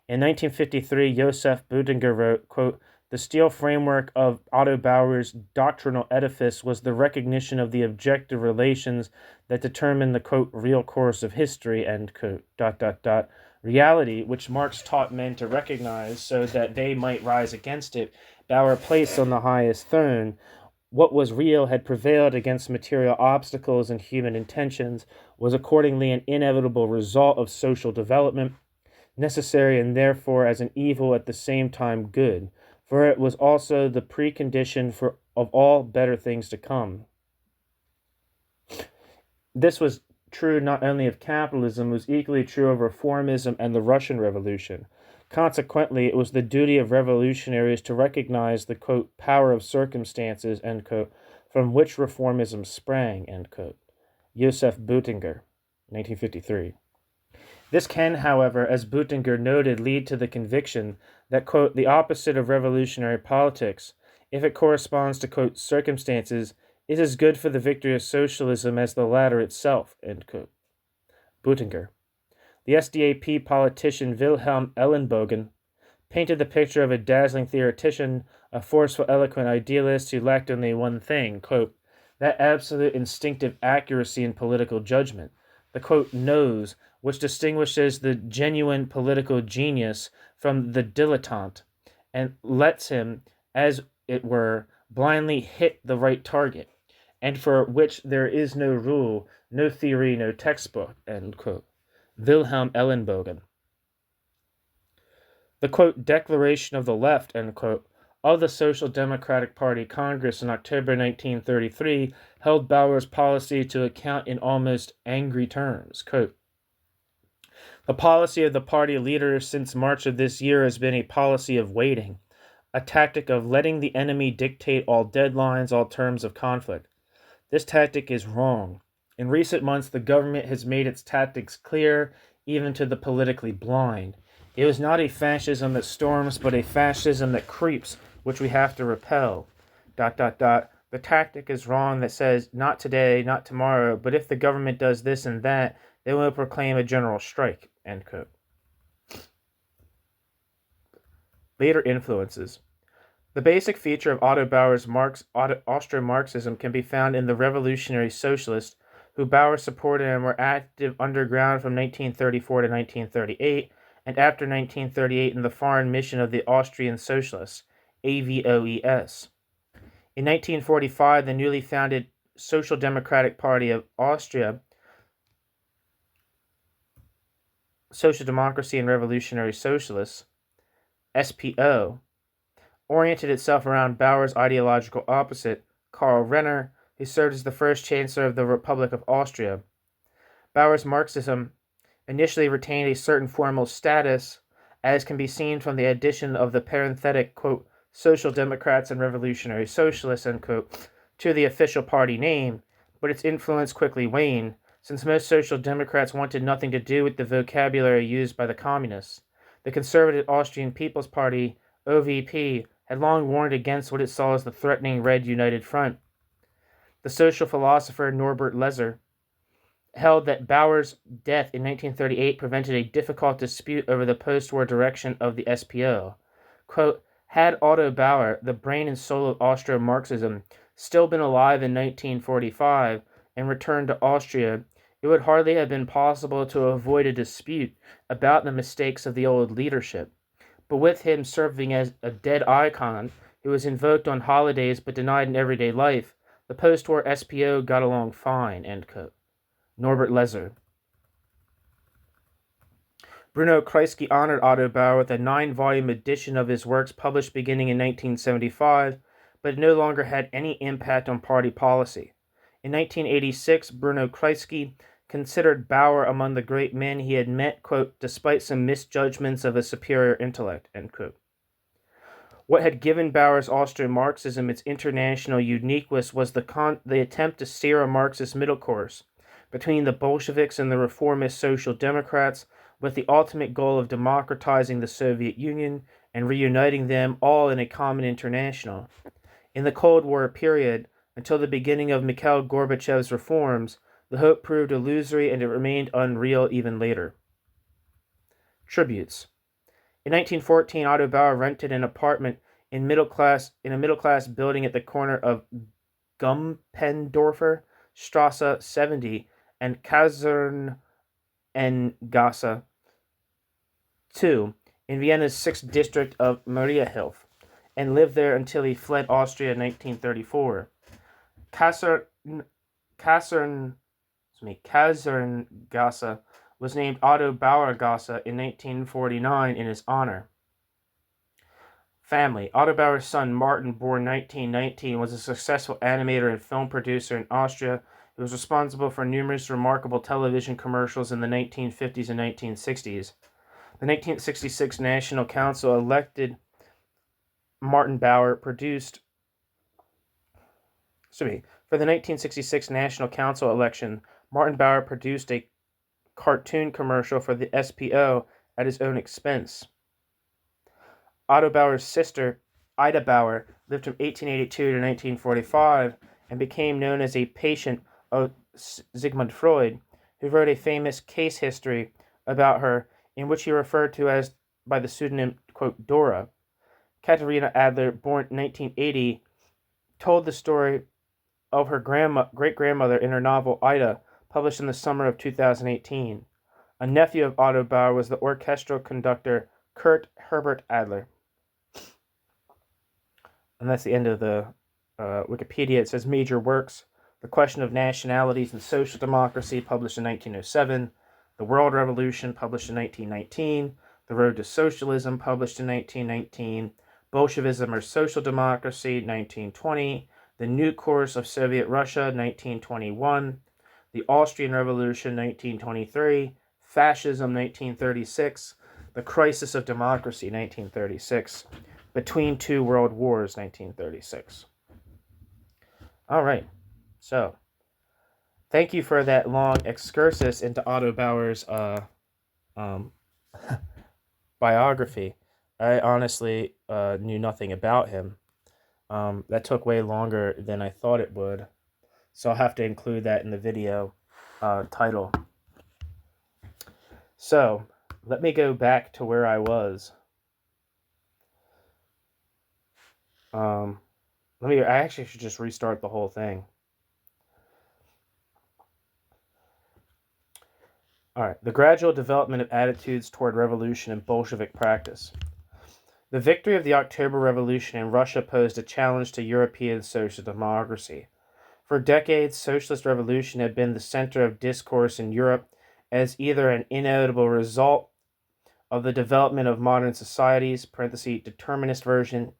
In 1953, Joseph Budinger wrote, quote, the steel framework of Otto Bauer's doctrinal edifice was the recognition of the objective relations that determine the, quote, real course of history, end quote, ... Reality, which Marx taught men to recognize so that they might rise against it, Bauer placed on the highest throne. What was real had prevailed against material obstacles and human intentions, was accordingly an inevitable result of social development, necessary and therefore as an evil at the same time good, for it was also the precondition of all better things to come. This was true not only of capitalism, it was equally true of reformism and the Russian Revolution. Consequently, it was the duty of revolutionaries to recognize the, quote, power of circumstances, end quote, from which reformism sprang, end quote. Joseph Budinger, 1953. This can, however, as Budinger noted, lead to the conviction that, quote, the opposite of revolutionary politics, if it corresponds to, quote, circumstances, is as good for the victory of socialism as the latter itself, end quote. Budinger. The SDAP politician Wilhelm Ellenbogen painted the picture of a dazzling theoretician, a forceful, eloquent idealist who lacked only one thing, quote, that absolute instinctive accuracy in political judgment, the, quote, nose, which distinguishes the genuine political genius from the dilettante, and lets him, as it were, blindly hit the right target, and for which there is no rule, no theory, no textbook, end quote. Wilhelm Ellenbogen. The, quote, declaration of the left, end quote, of the Social Democratic Party Congress in October 1933 held Bauer's policy to account in almost angry terms, quote, the policy of the party leaders since March of this year has been a policy of waiting, a tactic of letting the enemy dictate all deadlines, all terms of conflict. This tactic is wrong. In recent months, the government has made its tactics clear, even to the politically blind. It was not a fascism that storms, but a fascism that creeps, which we have to repel. ... The tactic is wrong that says, not today, not tomorrow, but if the government does this and that, they will proclaim a general strike, end quote. Later influences. The basic feature of Otto Bauer's Austro-Marxism can be found in the revolutionary socialists who Bauer supported and were active underground from 1934 to 1938, and after 1938 in the foreign mission of the Austrian Socialists, AVOES. In 1945, the newly founded Social Democratic Party of Austria, Social Democracy and Revolutionary Socialists, SPO, oriented itself around Bauer's ideological opposite, Karl Renner, who served as the first Chancellor of the Republic of Austria. Bauer's Marxism initially retained a certain formal status, as can be seen from the addition of the parenthetic, quote, Social Democrats and Revolutionary Socialists, end quote, to the official party name, but its influence quickly waned, since most Social Democrats wanted nothing to do with the vocabulary used by the Communists. The conservative Austrian People's Party, OVP, had long warned against what it saw as the threatening Red United Front. The social philosopher Norbert Lesser held that Bauer's death in 1938 prevented a difficult dispute over the post-war direction of the SPO. Quote, had Otto Bauer, the brain and soul of Austro-Marxism, still been alive in 1945 and returned to Austria, it would hardly have been possible to avoid a dispute about the mistakes of the old leadership. But with him serving as a dead icon who was invoked on holidays but denied in everyday life, the post-war SPO got along fine, end quote. Norbert Lesser. Bruno Kreisky honored Otto Bauer with a 9-volume edition of his works published beginning in 1975, but it no longer had any impact on party policy. In 1986, Bruno Kreisky considered Bauer among the great men he had met, quote, despite some misjudgments of a superior intellect, end quote. What had given Bauer's Austro-Marxism its international uniqueness was the attempt to steer a Marxist middle course between the Bolsheviks and the reformist Social Democrats, with the ultimate goal of democratizing the Soviet Union and reuniting them all in a common international. In the Cold War period, until the beginning of Mikhail Gorbachev's reforms, the hope proved illusory and it remained unreal even later. Tributes. In 1914, Otto Bauer rented an apartment in a middle-class building at the corner of Gumpendorfer Strasse 70 and Kasernengasse 2 in Vienna's 6th district of Mariahilf, and lived there until he fled Austria in 1934. Kasernengasse was named Otto Bauer Gasse in 1949 in his honor. Family. Otto Bauer's son Martin, born 1919, was a successful animator and film producer in Austria. He was responsible for numerous remarkable television commercials in the 1950s and 1960s. The 1966 National Council elected Martin Bauer produced... For the 1966 National Council election, Martin Bauer produced a cartoon commercial for the SPO at his own expense. Otto Bauer's sister, Ida Bauer, lived from 1882 to 1945 and became known as a patient of Sigmund Freud, who wrote a famous case history about her in which he referred to as by the pseudonym, quote, Dora. Katharina Adler, born in 1980, told the story of her great-grandmother in her novel Ida, published in the summer of 2018. A nephew of Otto Bauer was the orchestral conductor Kurt Herbert Adler. And that's the end of the Wikipedia. It says major works: The Question of Nationalities and Social Democracy, published in 1907. The World Revolution, published in 1919. The Road to Socialism, published in 1919. Bolshevism or Social Democracy, 1920. The New Course of Soviet Russia, 1921. The Austrian Revolution, 1923. Fascism, 1936. The Crisis of Democracy, 1936. Between Two World Wars, 1936. All right, so thank you for that long excursus into Otto Bauer's biography. I honestly knew nothing about him. That took way longer than I thought it would, so I'll have to include that in the video title. So, let me go back to where I was. I actually should just restart the whole thing. All right, the gradual development of attitudes toward revolution and Bolshevik practice. The victory of the October Revolution in Russia posed a challenge to European social democracy. For decades, socialist revolution had been the center of discourse in Europe as either an inevitable result of the development of modern societies, determinist version,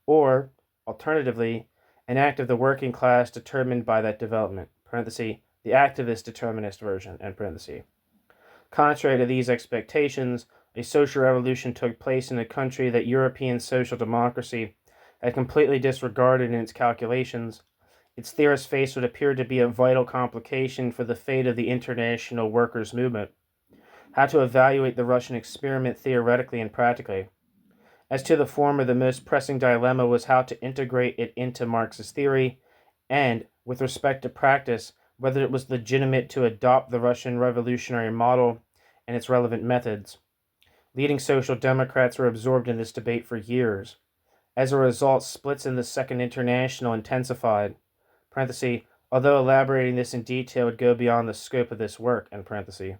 or, alternatively, an act of the working class determined by that development, the activist determinist version, Contrary to these expectations, a social revolution took place in a country that European social democracy had completely disregarded in its calculations. Its theorists faced what appeared to be a vital complication for the fate of the international workers' movement: how to evaluate the Russian experiment theoretically and practically. As to the former, the most pressing dilemma was how to integrate it into Marxist theory, and, with respect to practice, whether it was legitimate to adopt the Russian revolutionary model and its relevant methods. Leading social democrats were absorbed in this debate for years. As a result, splits in the Second International intensified. Although elaborating this in detail would go beyond the scope of this work. The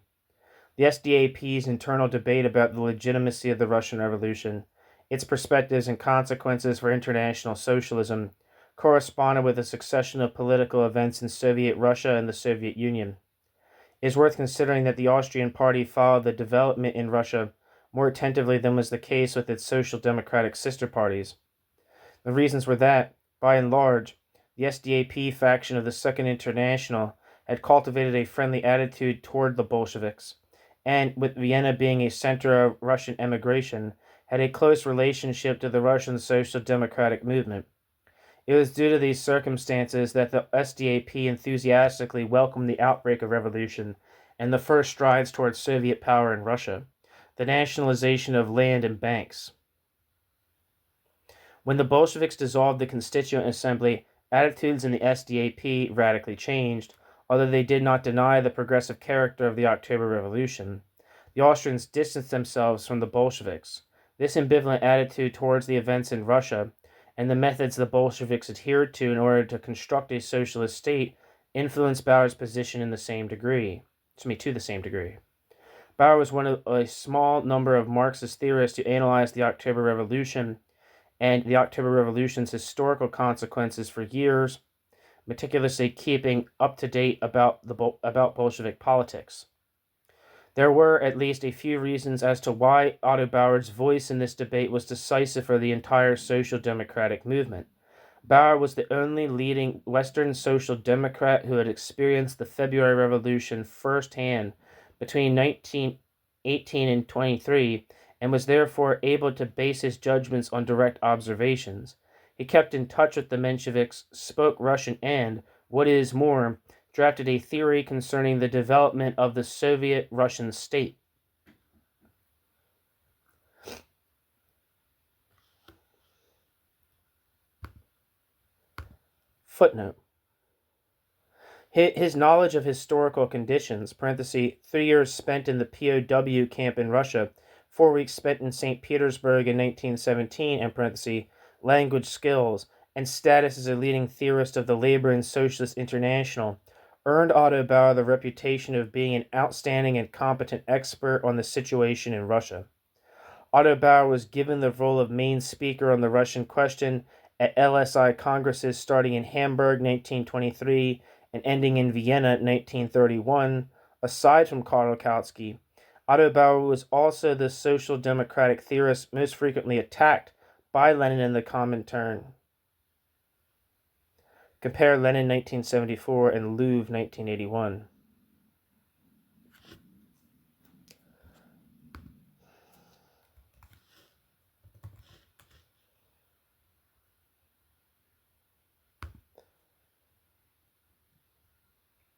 SDAP's internal debate about the legitimacy of the Russian Revolution, its perspectives and consequences for international socialism, corresponded with a succession of political events in Soviet Russia and the Soviet Union. It is worth considering that the Austrian Party followed the development in Russia more attentively than was the case with its social democratic sister parties. The reasons were that, by and large, the SDAP faction of the Second International had cultivated a friendly attitude toward the Bolsheviks, and, with Vienna being a center of Russian emigration, had a close relationship to the Russian social democratic movement. It was due to these circumstances that the SDAP enthusiastically welcomed the outbreak of revolution and the first strides towards Soviet power in Russia, the nationalization of land and banks. When the Bolsheviks dissolved the Constituent Assembly, attitudes in the SDAP radically changed, although they did not deny the progressive character of the October Revolution. The Austrians distanced themselves from the Bolsheviks. This ambivalent attitude towards the events in Russia and the methods the Bolsheviks adhered to in order to construct a socialist state influenced Bauer's position to the same degree. Bauer was one of a small number of Marxist theorists who analyzed the October Revolution and the October Revolution's historical consequences for years, meticulously keeping up to date about Bolshevik politics. There were at least a few reasons as to why Otto Bauer's voice in this debate was decisive for the entire social democratic movement. Bauer was the only leading Western social democrat who had experienced the February Revolution firsthand between 1918 and 23, and was therefore able to base his judgments on direct observations. He kept in touch with the Mensheviks, spoke Russian, and, what is more, drafted a theory concerning the development of the Soviet Russian state. Footnote. His knowledge of historical conditions, 3 years spent in the POW camp in Russia, 4 weeks spent in St. Petersburg in 1917, language skills, and status as a leading theorist of the Labor and Socialist International, earned Otto Bauer the reputation of being an outstanding and competent expert on the situation in Russia. Otto Bauer was given the role of main speaker on the Russian question at LSI congresses starting in Hamburg 1923 and ending in Vienna 1931. Aside from Karl Kautsky, Otto Bauer was also the social democratic theorist most frequently attacked by Lenin in the Comintern. Compare Lenin 1974 and Louvre 1981.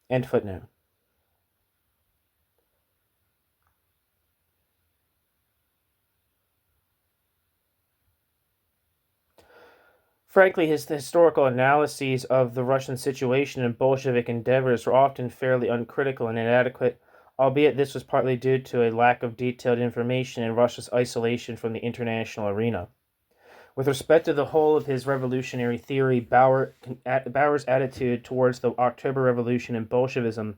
End footnote. Frankly, his historical analyses of the Russian situation and Bolshevik endeavors were often fairly uncritical and inadequate, albeit this was partly due to a lack of detailed information and Russia's isolation from the international arena. With respect to the whole of his revolutionary theory, Bauer's attitude towards the October Revolution and Bolshevism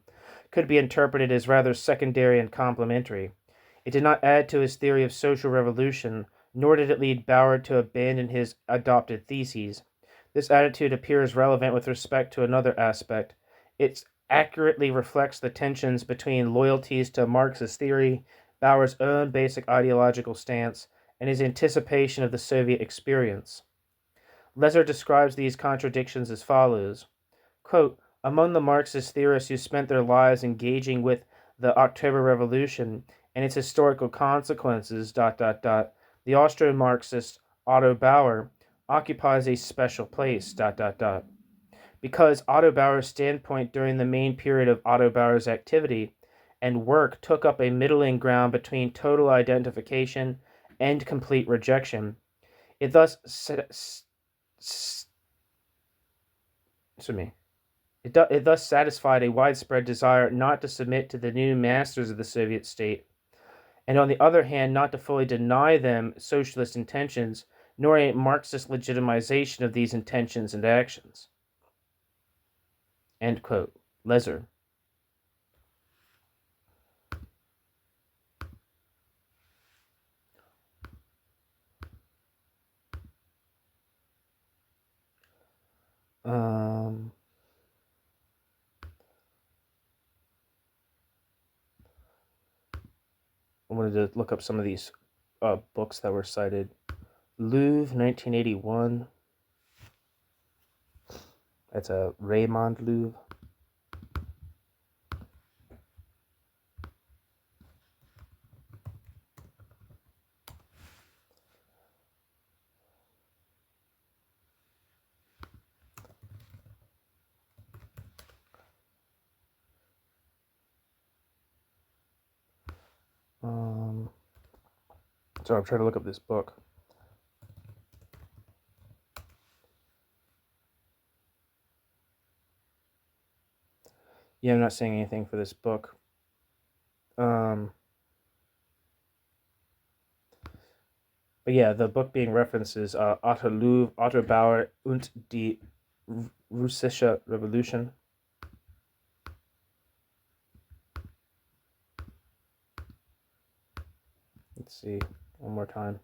could be interpreted as rather secondary and complementary. It did not add to his theory of social revolution, nor did it lead Bauer to abandon his adopted theses. This attitude appears relevant with respect to another aspect. It accurately reflects the tensions between loyalties to Marxist theory, Bauer's own basic ideological stance, and his anticipation of the Soviet experience. Lesser describes these contradictions as follows. Quote, among the Marxist theorists who spent their lives engaging with the October Revolution and its historical consequences, the Austro-Marxist Otto Bauer occupies a special place, because Otto Bauer's standpoint during the main period of Otto Bauer's activity and work took up a middling ground between total identification and complete rejection. It thus It thus satisfied a widespread desire not to submit to the new masters of the Soviet state, and on the other hand, not to fully deny them socialist intentions, nor a Marxist legitimization of these intentions and actions. End quote. Lezer. I wanted to look up some of these books that were cited. Louvre, 1981. That's a Raymond Louvre. Sorry, I'm trying to look up this book. Yeah, I'm not saying anything for this book. But yeah, the book being referenced is Otto Louvre, Otto Bauer und die Russische Revolution. Let's see, one more time.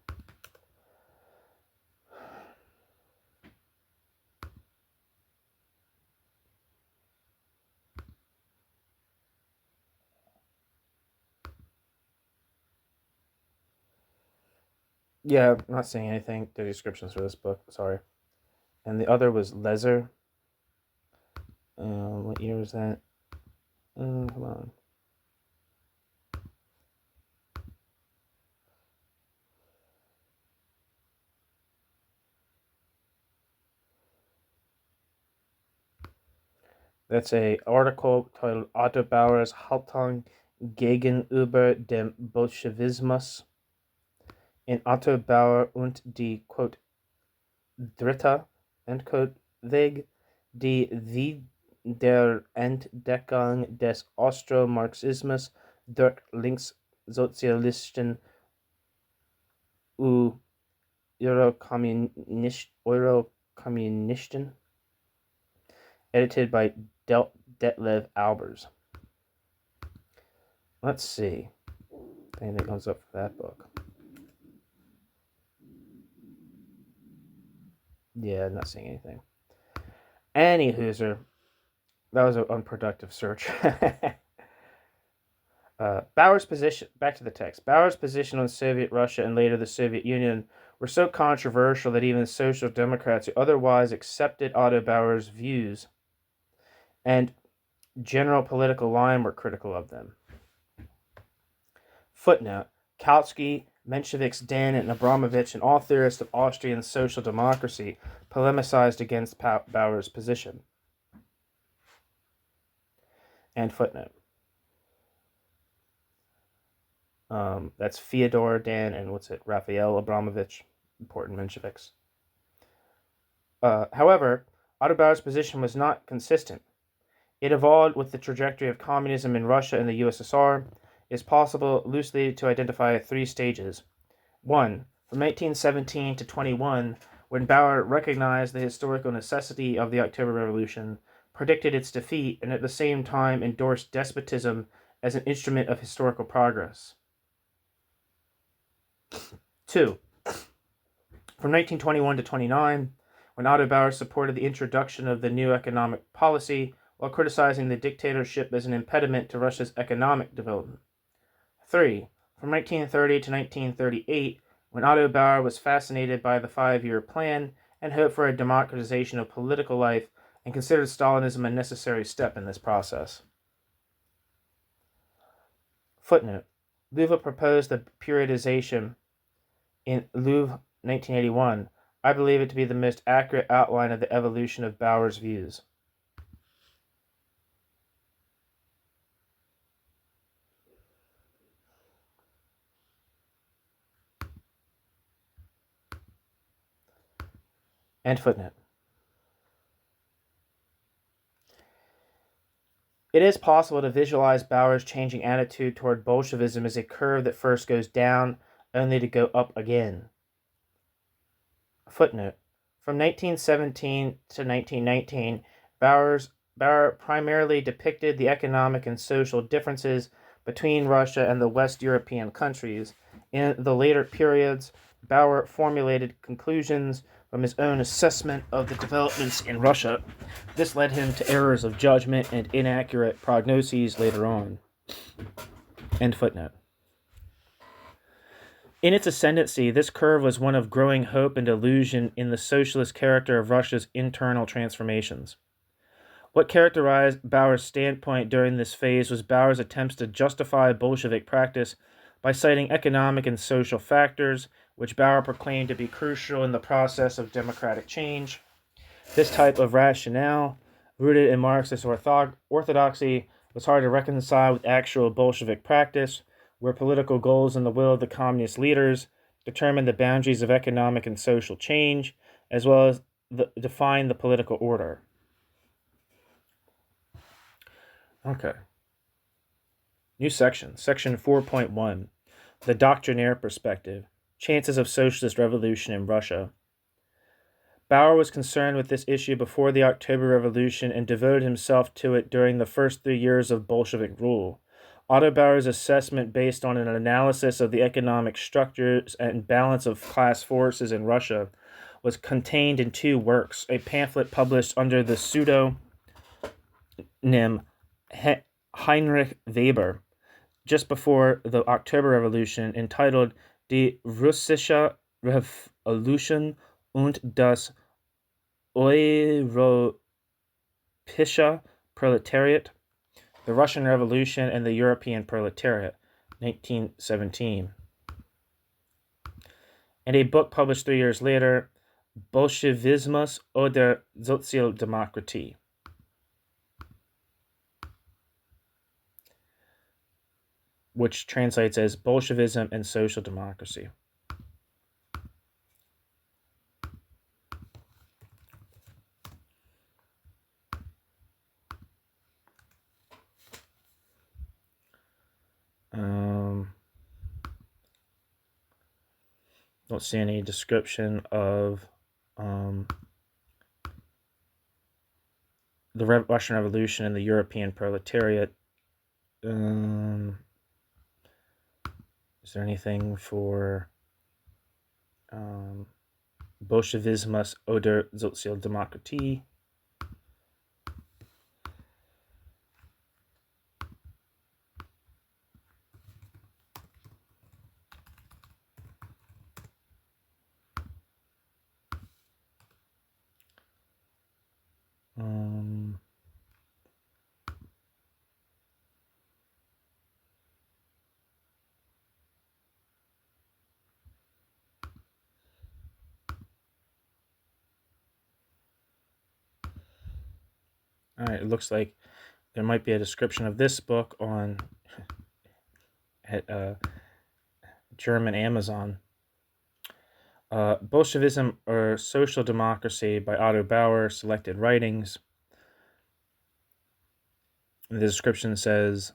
Yeah, I'm not saying anything. The descriptions for this book, sorry. And the other was Lezer. What year was that? Come on. That's a article titled Otto Bauers Haltung gegenüber dem Bolschewismus in Otto Bauer und die quote, Dritte end quote, Weg, die Wiederentdeckung des Austromarxismus durch Linkssozialisten u Eurokommunisten, edited by Detlev Albers. Let's see if anything comes up for that book. Yeah, not seeing anything. Any hooser, that was an unproductive search. Bauer's position, back to the text. Bauer's position on Soviet Russia and later the Soviet Union were so controversial that even social democrats who otherwise accepted Otto Bauer's views and general political line were critical of them. Footnote: Kautsky, Mensheviks Den, and Abramovich, and all theorists of Austrian social democracy, polemicized against Bauer's position. And footnote. That's Fyodor Dan and Raphael Abramovich, important Mensheviks. However, Otto Bauer's position was not consistent. It evolved with the trajectory of communism in Russia and the USSR. It is possible loosely to identify 3 stages. 1. From 1917 to 21, when Bauer recognized the historical necessity of the October Revolution, predicted its defeat, and at the same time endorsed despotism as an instrument of historical progress. 2. From 1921 to 29, when Otto Bauer supported the introduction of the new economic policy while criticizing the dictatorship as an impediment to Russia's economic development. 3. From 1930 to 1938, when Otto Bauer was fascinated by the 5-year plan and hoped for a democratization of political life and considered Stalinism a necessary step in this process. Footnote: Louvre proposed the periodization in Louvre 1981. I believe it to be the most accurate outline of the evolution of Bauer's views. End footnote. It is possible to visualize Bauer's changing attitude toward Bolshevism as a curve that first goes down, only to go up again. Footnote. From 1917 to 1919, Bauer primarily depicted the economic and social differences between Russia and the West European countries. In the later periods, Bauer formulated conclusions from his own assessment of the developments in Russia. This led him to errors of judgment and inaccurate prognoses later on. End footnote. In its ascendancy, this curve was one of growing hope and illusion in the socialist character of Russia's internal transformations. What characterized Bauer's standpoint during this phase was Bauer's attempts to justify Bolshevik practice by citing economic and social factors, which Bauer proclaimed to be crucial in the process of democratic change. This type of rationale, rooted in Marxist orthodoxy, was hard to reconcile with actual Bolshevik practice, where political goals and the will of the communist leaders determined the boundaries of economic and social change, as well as define the political order. Okay. New section. Section 4.1. The Doctrinaire Perspective. Chances of Socialist Revolution in Russia. Bauer was concerned with this issue before the October Revolution and devoted himself to it during the first 3 years of Bolshevik rule. Otto Bauer's assessment, based on an analysis of the economic structures and balance of class forces in Russia, was contained in 2 works: a pamphlet published under the pseudonym Heinrich Weber just before the October Revolution, entitled Die Russische Revolution und das Europäische Proletariat, The Russian Revolution and the European Proletariat, 1917. And a book published 3 years later, Bolschewismus oder Sozialdemokratie. Which translates as Bolshevism and Social Democracy. Don't see any description of the Russian Revolution and the European Proletariat. Is there anything for Bolschewismus oder Sozialdemokratie? All right, it looks like there might be a description of this book on at German Amazon. Bolshevism or Social Democracy by Otto Bauer, selected writings. The description says,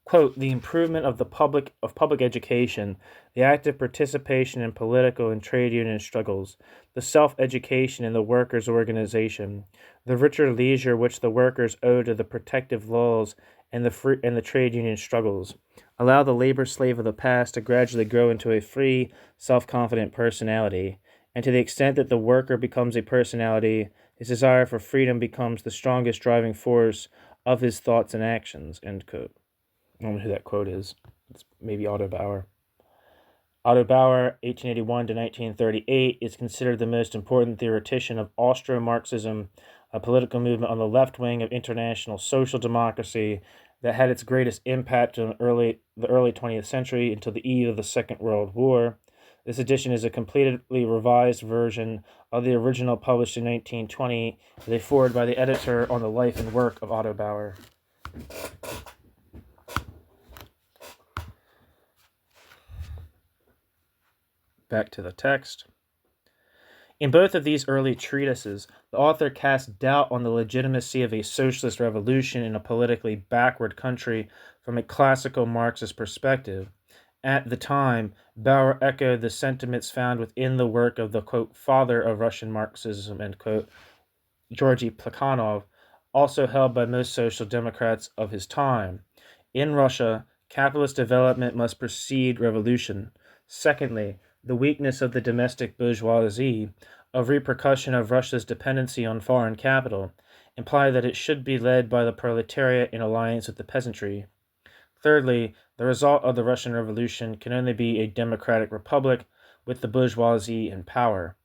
quote, the improvement of public education, the active participation in political and trade union struggles, the self-education in the workers' organization, the richer leisure which the workers owe to the protective laws and the trade union struggles, allow the labor slave of the past to gradually grow into a free, self-confident personality, and to the extent that the worker becomes a personality, his desire for freedom becomes the strongest driving force of his thoughts and actions, end quote. I don't know who that quote is. It's maybe Otto Bauer. Otto Bauer, 1881 to 1938, is considered the most important theoretician of Austromarxism, a political movement on the left wing of international social democracy that had its greatest impact in the early 20th century until the eve of the Second World War. This edition is a completely revised version of the original published in 1920, with a foreword by the editor on the life and work of Otto Bauer. Back to the text. In both of these early treatises, the author cast doubt on the legitimacy of a socialist revolution in a politically backward country from a classical Marxist perspective. At the time, Bauer echoed the sentiments found within the work of the, quote, father of Russian Marxism, end quote, Georgy Plekhanov, also held by most social democrats of his time. In Russia, capitalist development must precede revolution. Secondly, the weakness of the domestic bourgeoisie, of repercussion of Russia's dependency on foreign capital, imply that it should be led by the proletariat in alliance with the peasantry. Thirdly, the result of the Russian Revolution can only be a democratic republic with the bourgeoisie in power.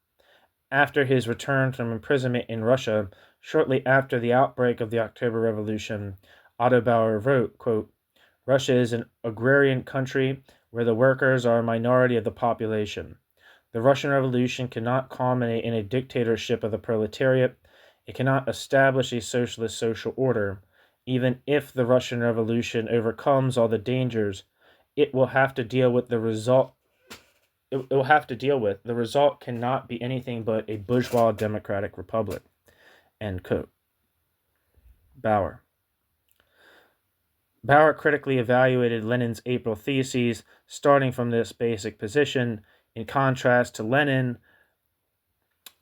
After his return from imprisonment in Russia, shortly after the outbreak of the October Revolution, Otto Bauer wrote, quote, Russia is an agrarian country where the workers are a minority of the population. The Russian Revolution cannot culminate in a dictatorship of the proletariat. It cannot establish a socialist social order. Even if the Russian Revolution overcomes all the dangers, it will have to deal with the result. The result cannot be anything but a bourgeois democratic republic. End quote. Bauer. Bauer critically evaluated Lenin's April theses, starting from this basic position. In contrast to Lenin,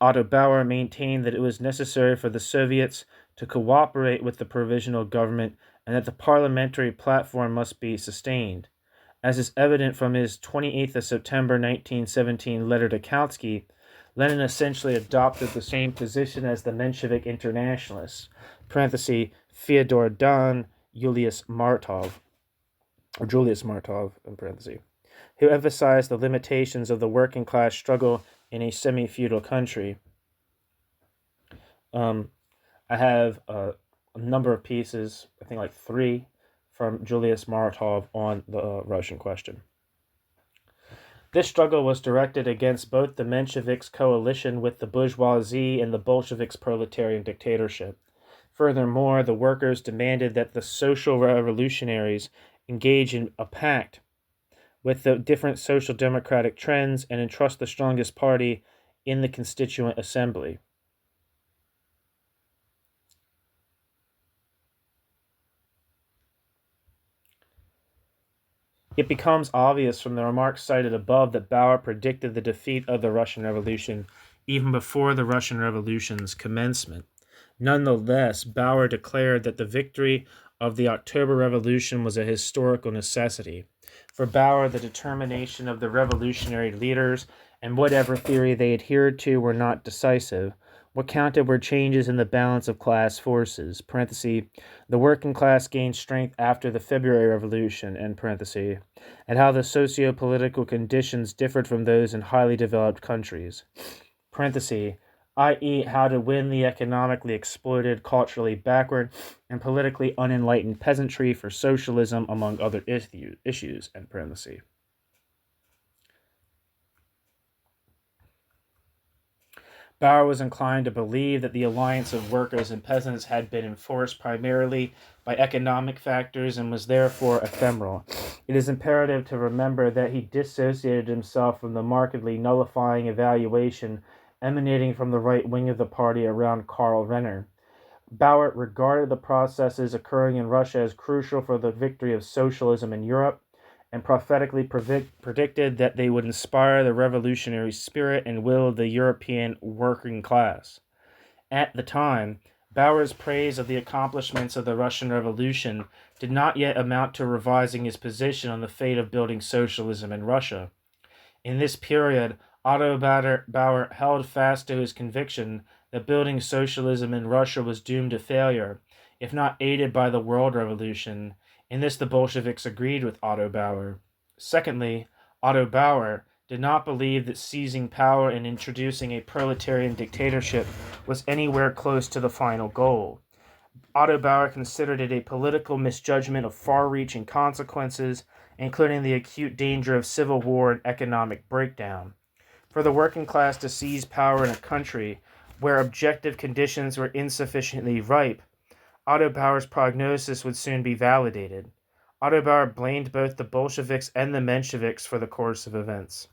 Otto Bauer maintained that it was necessary for the Soviets to cooperate with the provisional government and that the parliamentary platform must be sustained. As is evident from his 28th of September 1917 letter to Kautsky, Lenin essentially adopted the same position as the Menshevik internationalists, Fyodor Dan, Julius Martov, who emphasized the limitations of the working class struggle in a semi-feudal country. I have a number of pieces, I think like 3, from Julius Martov on the Russian question. This struggle was directed against both the Mensheviks' coalition with the bourgeoisie and the Bolsheviks' proletarian dictatorship. Furthermore, the workers demanded that the social revolutionaries engage in a pact with the different social democratic trends and entrust the strongest party in the Constituent Assembly. It becomes obvious from the remarks cited above that Bauer predicted the defeat of the Russian Revolution even before the Russian Revolution's commencement. Nonetheless, Bauer declared that the victory of the October Revolution was a historical necessity. For Bauer, the determination of the revolutionary leaders and whatever theory they adhered to were not decisive. What counted were changes in the balance of class forces, the working class gained strength after the February Revolution, and how the socio-political conditions differed from those in highly developed countries, i.e. how to win the economically exploited, culturally backward, and politically unenlightened peasantry for socialism, among other issues, Bauer was inclined to believe that the alliance of workers and peasants had been enforced primarily by economic factors and was therefore ephemeral. It is imperative to remember that he dissociated himself from the markedly nullifying evaluation emanating from the right wing of the party around Karl Renner. Bauer regarded the processes occurring in Russia as crucial for the victory of socialism in Europe, and prophetically predicted that they would inspire the revolutionary spirit and will of the European working class. At the time, Bauer's praise of the accomplishments of the Russian Revolution did not yet amount to revising his position on the fate of building socialism in Russia. In this period, Otto Bauer held fast to his conviction that building socialism in Russia was doomed to failure, if not aided by the World Revolution. In this, the Bolsheviks agreed with Otto Bauer. Secondly, Otto Bauer did not believe that seizing power and introducing a proletarian dictatorship was anywhere close to the final goal. Otto Bauer considered it a political misjudgment of far-reaching consequences, including the acute danger of civil war and economic breakdown. For the working class to seize power in a country where objective conditions were insufficiently ripe, Otto Bauer's prognosis would soon be validated. Otto Bauer blamed both the Bolsheviks and the Mensheviks for the course of events.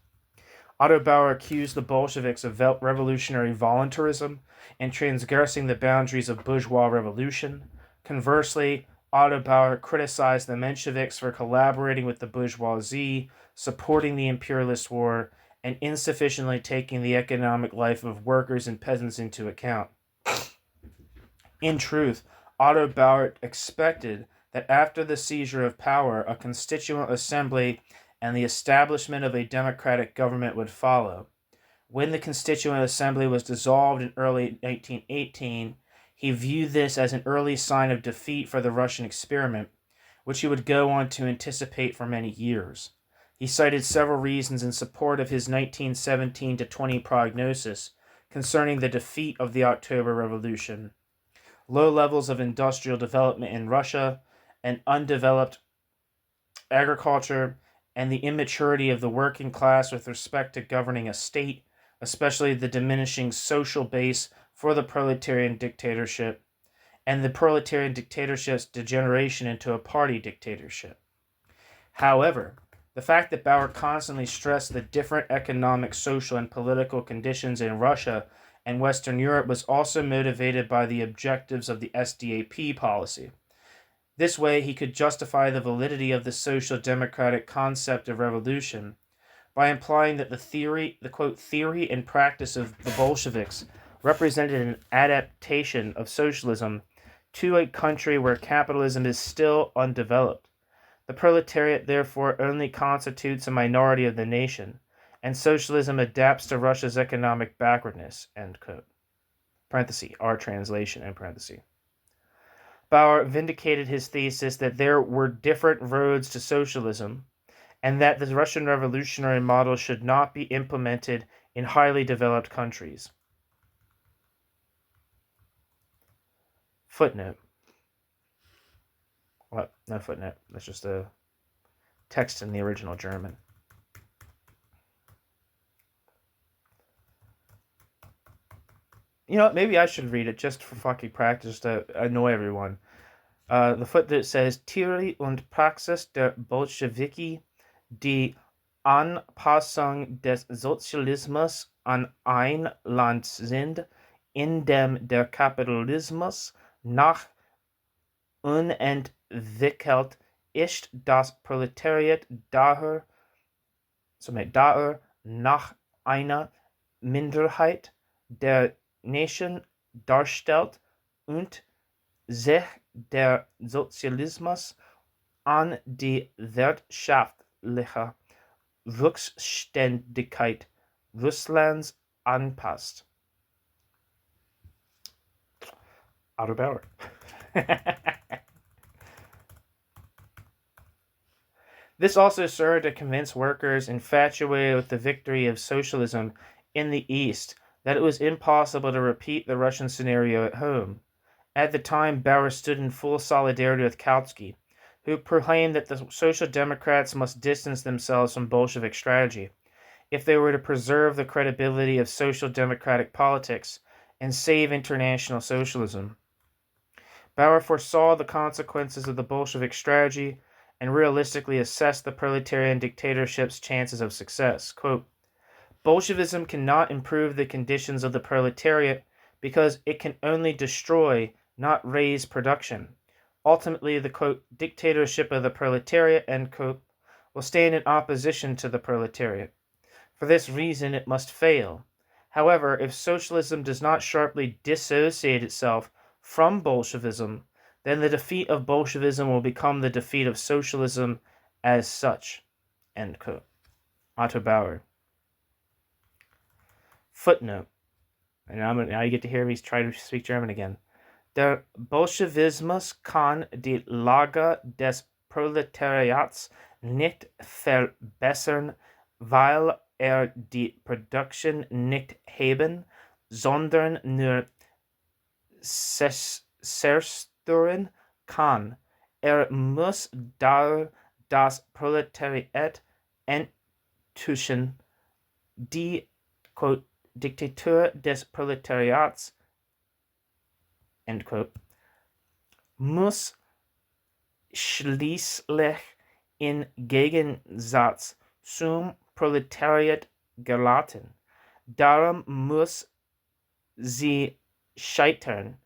Otto Bauer accused the Bolsheviks of revolutionary voluntarism and transgressing the boundaries of bourgeois revolution. Conversely, Otto Bauer criticized the Mensheviks for collaborating with the bourgeoisie, supporting the imperialist war, and insufficiently taking the economic life of workers and peasants into account. In truth, Otto Bauer expected that after the seizure of power, a constituent assembly and the establishment of a democratic government would follow. When the Constituent Assembly was dissolved in early 1918, he viewed this as an early sign of defeat for the Russian experiment, which he would go on to anticipate for many years. He cited several reasons in support of his 1917-20 prognosis concerning the defeat of the October Revolution: low levels of industrial development in Russia, an undeveloped agriculture, and the immaturity of the working class with respect to governing a state, especially the diminishing social base for the proletarian dictatorship, and the proletarian dictatorship's degeneration into a party dictatorship. However, the fact that Bauer constantly stressed the different economic, social, and political conditions in Russia and Western Europe was also motivated by the objectives of the SDAP policy. This way, he could justify the validity of the social democratic concept of revolution by implying that the quote, theory and practice of the Bolsheviks represented an adaptation of socialism to a country where capitalism is still undeveloped. The proletariat, therefore, only constitutes a minority of the nation, and socialism adapts to Russia's economic backwardness, end quote. Parenthesis, our translation, end parenthesis. Bauer vindicated his thesis that there were different roads to socialism, and that the Russian revolutionary model should not be implemented in highly developed countries. Footnote. Well, no footnote. That's just a text in the original German. You know, maybe I should read it just for fucking practice to annoy everyone. The footnote says, Theorie und Praxis der Bolschewiki, die Anpassung des Sozialismus an ein Land sind, in dem der Kapitalismus noch unentwickelt ist, das Proletariat daher nach einer Minderheit der Nation darstellt und sich der Sozialismus an die wirtschaftliche Rückständigkeit Russlands anpasst. Otto Bauer. This also served to convince workers infatuated with the victory of socialism in the East that it was impossible to repeat the Russian scenario at home. At the time, Bauer stood in full solidarity with Kautsky, who proclaimed that the Social Democrats must distance themselves from Bolshevik strategy if they were to preserve the credibility of social democratic politics and save international socialism. Bauer foresaw the consequences of the Bolshevik strategy and realistically assessed the proletarian dictatorship's chances of success. Quote, Bolshevism cannot improve the conditions of the proletariat because it can only destroy, not raise production. Ultimately, the, quote, dictatorship of the proletariat, end quote, will stand in opposition to the proletariat. For this reason, it must fail. However, if socialism does not sharply dissociate itself from Bolshevism, then the defeat of Bolshevism will become the defeat of socialism as such, end quote. Otto Bauer. Footnote. And now you get to hear me try to speak German again. Der Bolschewismus kann die Lage des Proletariats nicht verbessern, weil die Produktion nicht heben, sondern nur zerstören kann. Muss daher das Proletariat enttäuschen. Die, quote, Diktatur des Proletariats, end quote, muss schließlich im Gegensatz zum Proletariat geraten. Darum muss sie scheitern.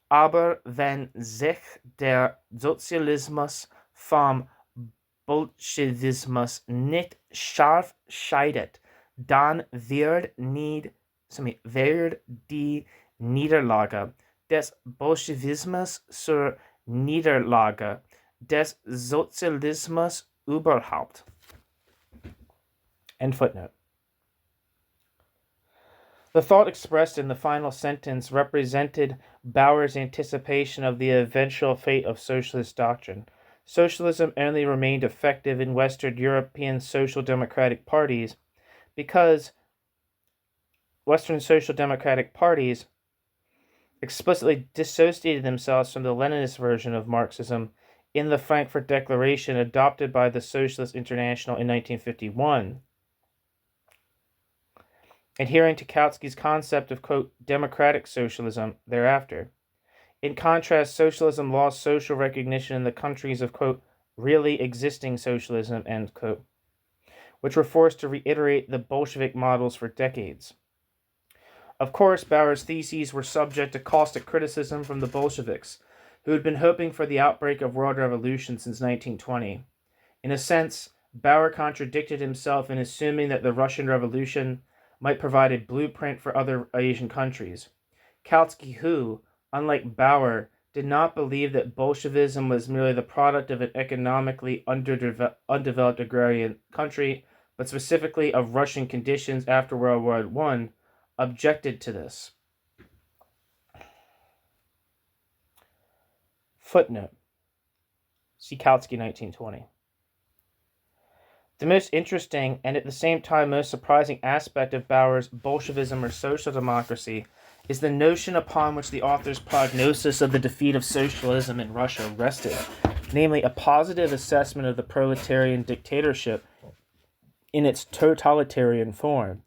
Aber wenn sich der Sozialismus vom Bolschewismus nicht scharf scheidet, dann wird die Niederlage des Bolschewismus zur Niederlage des Sozialismus überhaupt. End footnote. The thought expressed in the final sentence represented Bauer's anticipation of the eventual fate of socialist doctrine. Socialism only remained effective in Western European social democratic parties because Western social democratic parties explicitly dissociated themselves from the Leninist version of Marxism in the Frankfurt Declaration adopted by the Socialist International in 1951. Adhering to Kautsky's concept of, quote, democratic socialism thereafter. In contrast, socialism lost social recognition in the countries of, quote, really existing socialism, end quote, which were forced to reiterate the Bolshevik models for decades. Of course, Bauer's theses were subject to caustic criticism from the Bolsheviks, who had been hoping for the outbreak of world revolution since 1920. In a sense, Bauer contradicted himself in assuming that the Russian Revolution might provide a blueprint for other Asian countries. Kautsky, who, unlike Bauer, did not believe that Bolshevism was merely the product of an economically undeveloped agrarian country, but specifically of Russian conditions after World War I, objected to this. Footnote. See Kautsky, 1920. The most interesting and at the same time most surprising aspect of Bauer's Bolshevism or social democracy is the notion upon which the author's prognosis of the defeat of socialism in Russia rested, namely a positive assessment of the proletarian dictatorship in its totalitarian form.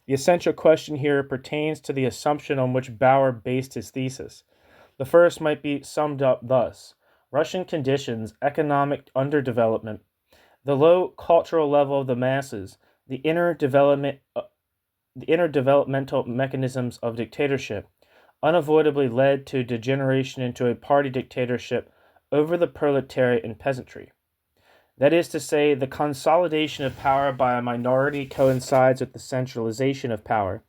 The essential question here pertains to the assumption on which Bauer based his thesis. The first might be summed up thus: Russian conditions, economic underdevelopment, the low cultural level of the masses, the inner developmental mechanisms of dictatorship, unavoidably led to degeneration into a party dictatorship over the proletariat and peasantry. That is to say, the consolidation of power by a minority coincides with the centralization of power,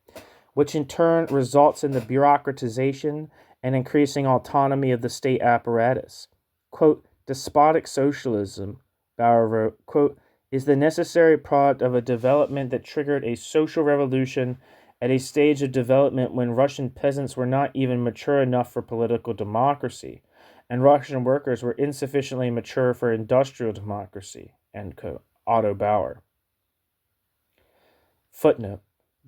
which in turn results in the bureaucratization and increasing autonomy of the state apparatus. Quote, despotic socialism, Bauer wrote, quote, is the necessary product of a development that triggered a social revolution at a stage of development when Russian peasants were not even mature enough for political democracy, and Russian workers were insufficiently mature for industrial democracy, end quote. Otto Bauer. Footnote.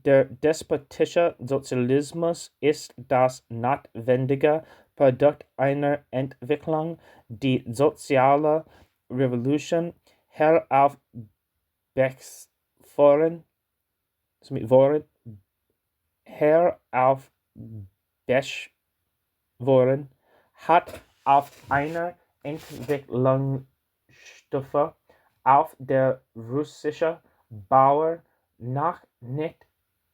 Der despotische Sozialismus ist das notwendige Produkt einer Entwicklung, die soziale Revolution heraufbeschworen hat auf einer Entwicklungsstufe, auf der russische Bauer noch nicht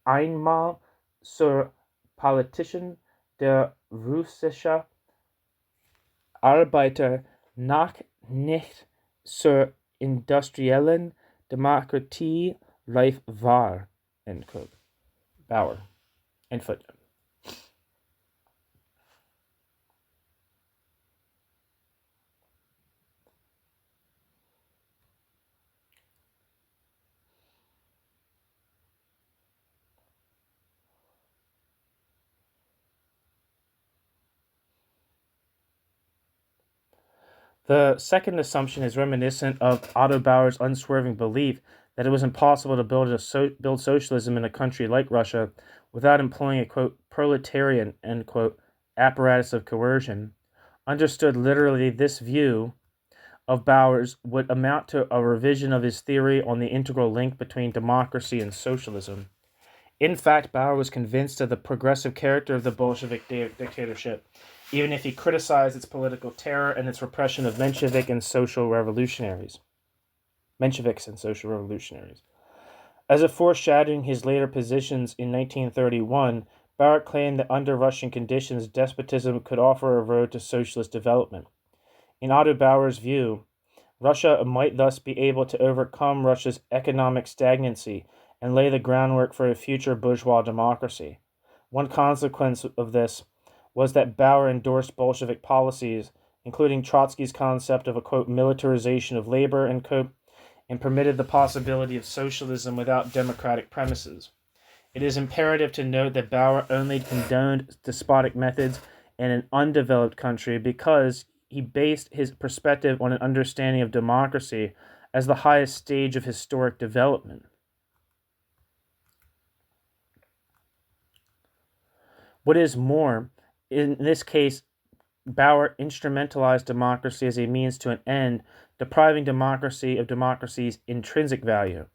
einmal zur politischen, der russische Arbeiter noch nicht zur industriellen Demokratie reif war. End quote. Bauer. End footnote. The second assumption is reminiscent of Otto Bauer's unswerving belief that it was impossible to build socialism in a country like Russia without employing a, quote, proletarian, end quote, apparatus of coercion. Understood literally, this view of Bauer's would amount to a revision of his theory on the integral link between democracy and socialism. In fact, Bauer was convinced of the progressive character of the Bolshevik dictatorship, even if he criticized its political terror and its repression of Mensheviks and social revolutionaries. As a foreshadowing his later positions in 1931, Bauer claimed that under Russian conditions, despotism could offer a road to socialist development. In Otto Bauer's view, Russia might thus be able to overcome Russia's economic stagnancy and lay the groundwork for a future bourgeois democracy. One consequence of this was that Bauer endorsed Bolshevik policies, including Trotsky's concept of a, quote, militarization of labor, end quote, and permitted the possibility of socialism without democratic premises. It is imperative to note that Bauer only condoned despotic methods in an undeveloped country because he based his perspective on an understanding of democracy as the highest stage of historic development. What is more, in this case, Bauer instrumentalized democracy as a means to an end, depriving democracy of democracy's intrinsic value.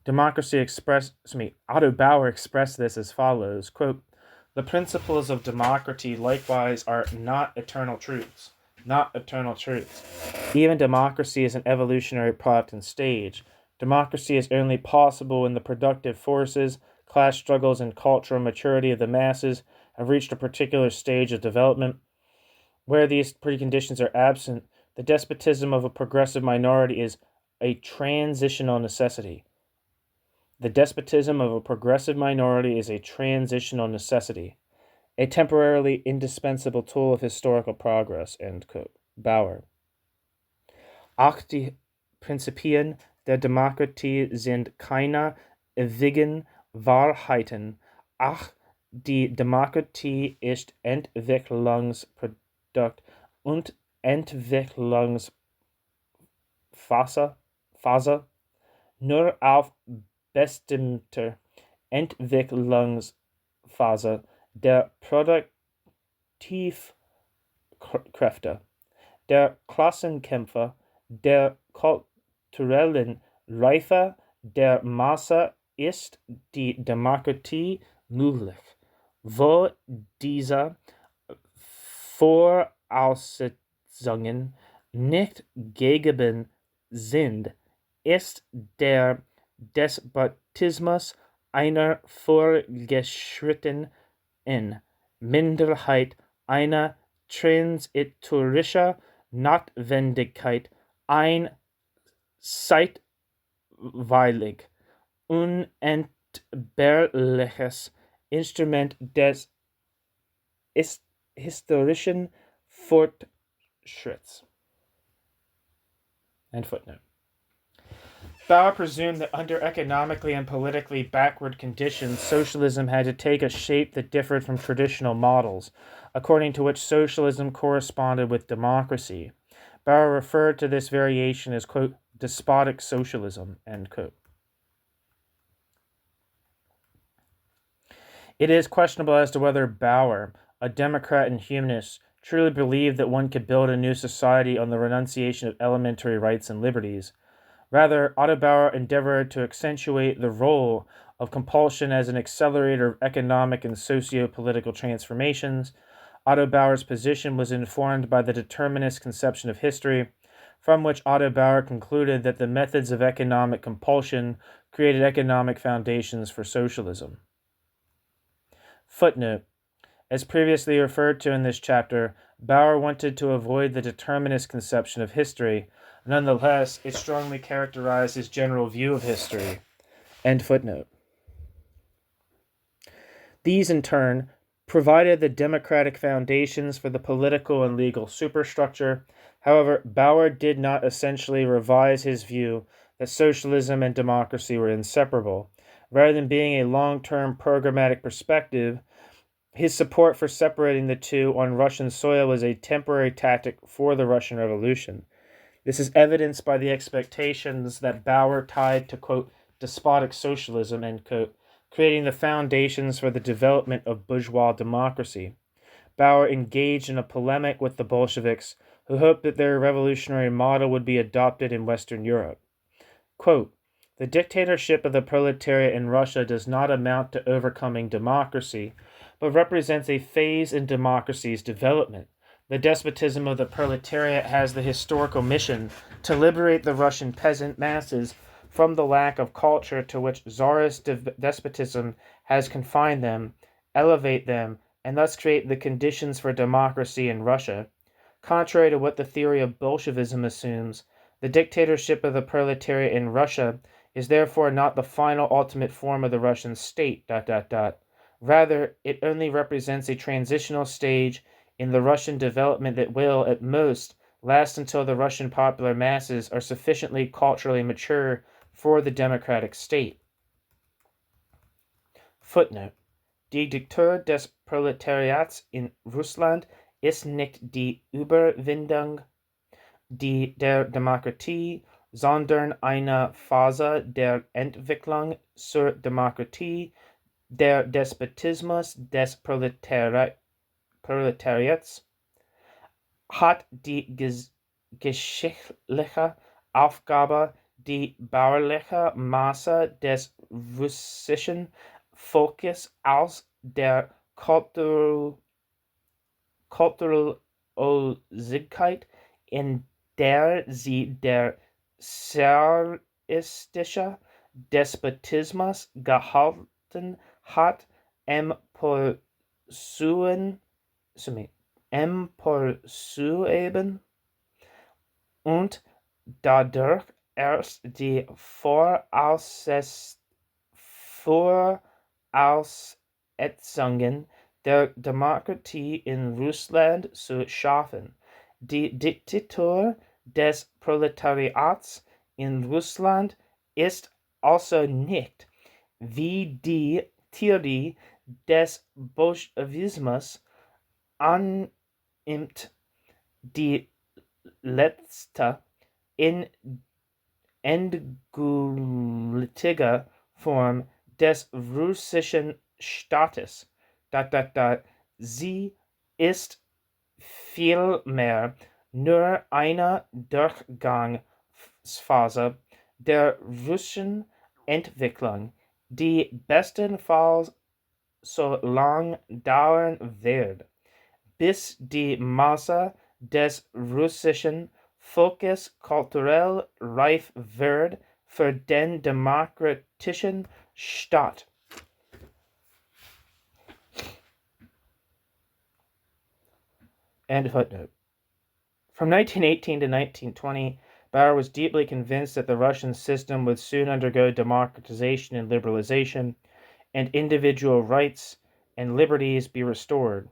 Otto Bauer expressed this as follows, quote, "The principles of democracy likewise are not eternal truths. Even democracy is an evolutionary product and stage. Democracy is only possible when the productive forces, class struggles, and cultural maturity of the masses have reached a particular stage of development. Where these preconditions are absent, the despotism of a progressive minority is a transitional necessity. A temporarily indispensable tool of historical progress," end quote. Bauer. Auch die Prinzipien der Demokratie sind keine ewigen Wahrheiten. Ach, die Demokratie ist Entwicklungsprodukt und Entwicklungsphase. Nur auf bestimmter Entwicklungsphase der Produktivkräfte, der Klassenkämpfe, der kulturellen Reife der Masse ist die Demokratie möglich. Wo diese Voraussetzungen nicht gegeben sind, ist der Despotismus einer fortgeschrittenen Minderheit eine transitorische Notwendigkeit, ein zeitweilig unentbehrliches Instrument des historischen Fortschritts. End footnote. Bauer presumed that under economically and politically backward conditions, socialism had to take a shape that differed from traditional models, according to which socialism corresponded with democracy. Bauer referred to this variation as, quote, despotic socialism, end quote. It is questionable as to whether Bauer, a Democrat and humanist, truly believed that one could build a new society on the renunciation of elementary rights and liberties. Rather, Otto Bauer endeavored to accentuate the role of compulsion as an accelerator of economic and socio-political transformations. Otto Bauer's position was informed by the determinist conception of history, from which Otto Bauer concluded that the methods of economic compulsion created economic foundations for socialism. Footnote. As previously referred to in this chapter, Bauer wanted to avoid the determinist conception of history. Nonetheless, it strongly characterized his general view of history. End footnote. These, in turn, provided the democratic foundations for the political and legal superstructure. However, Bauer did not essentially revise his view that socialism and democracy were inseparable. Rather than being a long-term programmatic perspective, his support for separating the two on Russian soil was a temporary tactic for the Russian Revolution. This is evidenced by the expectations that Bauer tied to, quote, despotic socialism, end quote, creating the foundations for the development of bourgeois democracy. Bauer engaged in a polemic with the Bolsheviks, who hoped that their revolutionary model would be adopted in Western Europe. Quote, the dictatorship of the proletariat in Russia does not amount to overcoming democracy, but represents a phase in democracy's development. The despotism of the proletariat has the historical mission to liberate the Russian peasant masses from the lack of culture to which czarist despotism has confined them, elevate them, and thus create the conditions for democracy in Russia. Contrary to what the theory of Bolshevism assumes, the dictatorship of the proletariat in Russia is therefore not the final ultimate form of the Russian state. Rather, it only represents a transitional stage in the Russian development that will, at most, last until the Russian popular masses are sufficiently culturally mature for the democratic state. Footnote: Die Diktatur des Proletariats in Russland ist nicht die Überwindung der Demokratie, sondern eine Phase der Entwicklung zur Demokratie. Der Despotismus des Proletariats hat die geschichtliche Aufgabe, die bauerliche Masse des russischen Volkes aus der Kulturlosigkeit, in der sie der zaristische Despotismus gehalten hat, emporzuheben und dadurch erst die Voraussetzungen der Demokratie in Russland zu schaffen. Die Diktatur des Proletariats in Russland ist also nicht, wie die Theorie des Bolschewismus annimmt, die letzte in endgültige Form des russischen Staates. Sie ist vielmehr nur eine Durchgangsphase der russischen Entwicklung, die bestenfalls so lang dauern wird, bis die Masse des russischen Volkes kulturell reif wird für den demokratischen Staat. End footnote. From 1918 to 1920, Bauer was deeply convinced that the Russian system would soon undergo democratization and liberalization, and individual rights and liberties be restored.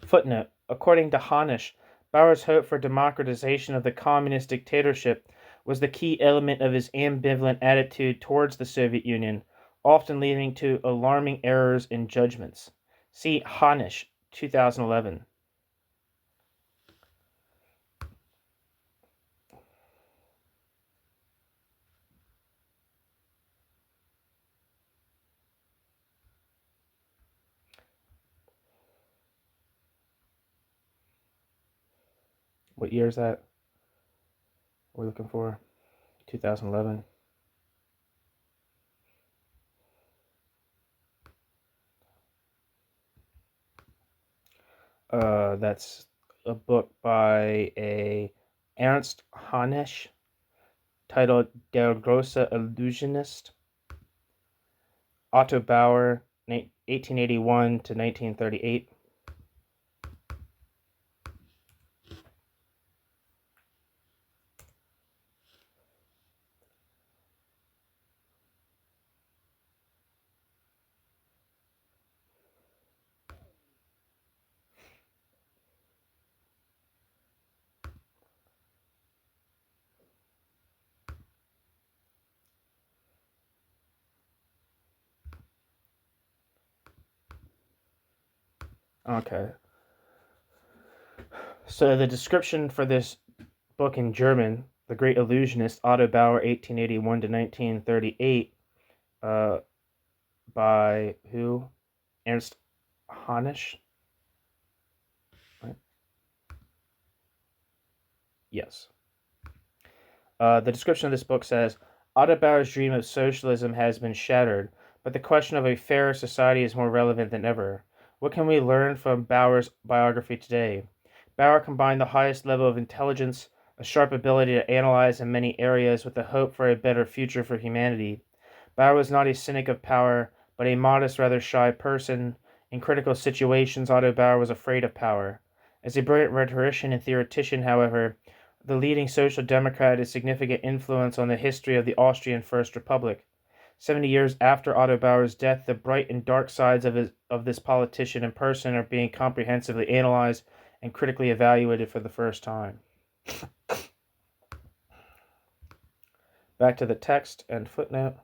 Footnote: according to Hanisch, Bauer's hope for democratization of the communist dictatorship was the key element of his ambivalent attitude towards the Soviet Union, often leading to alarming errors in judgments. See Hanisch, 2011. What year is that we're looking for? 2011. That's a book by a Ernst Hanisch titled Der große Illusionist. Otto Bauer, 1881 to 1938. Okay. So the description for this book in German, The Great Illusionist, Otto Bauer, 1881 to 1938, by who? Ernst Hanisch? Right? Yes. The description of this book says, Otto Bauer's dream of socialism has been shattered, but the question of a fairer society is more relevant than ever. What can we learn from Bauer's biography today? Bauer combined the highest level of intelligence, a sharp ability to analyze in many areas, with a hope for a better future for humanity. Bauer was not a cynic of power, but a modest, rather shy person. In critical situations, Otto Bauer was afraid of power. As a brilliant rhetorician and theoretician, however, the leading social democrat had a significant influence on the history of the Austrian First Republic. 70 years after Otto Bauer's death, the bright and dark sides of this politician and person are being comprehensively analyzed and critically evaluated for the first time. Back to the text and footnote.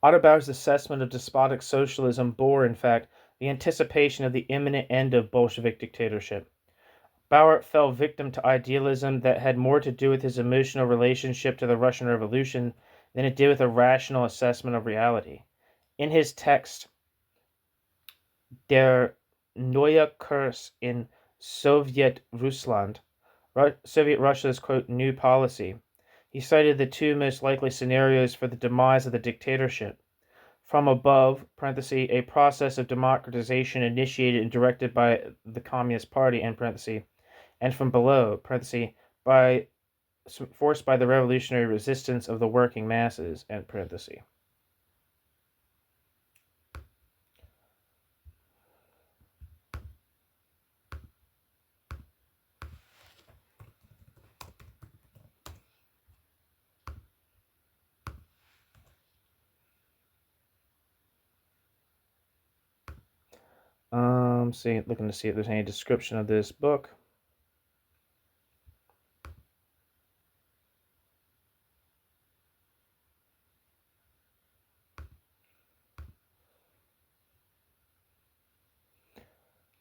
Otto Bauer's assessment of despotic socialism bore, in fact, the anticipation of the imminent end of Bolshevik dictatorship. Bauer fell victim to idealism that had more to do with his emotional relationship to the Russian Revolution than it did with a rational assessment of reality. In his text, Der neue Kurs in Soviet Russland, Soviet Russia's, quote, new policy, he cited the two most likely scenarios for the demise of the dictatorship. From above, a process of democratization initiated and directed by the Communist Party, and from below, forced by the revolutionary resistance of the working masses, looking to see if there's any description of this book.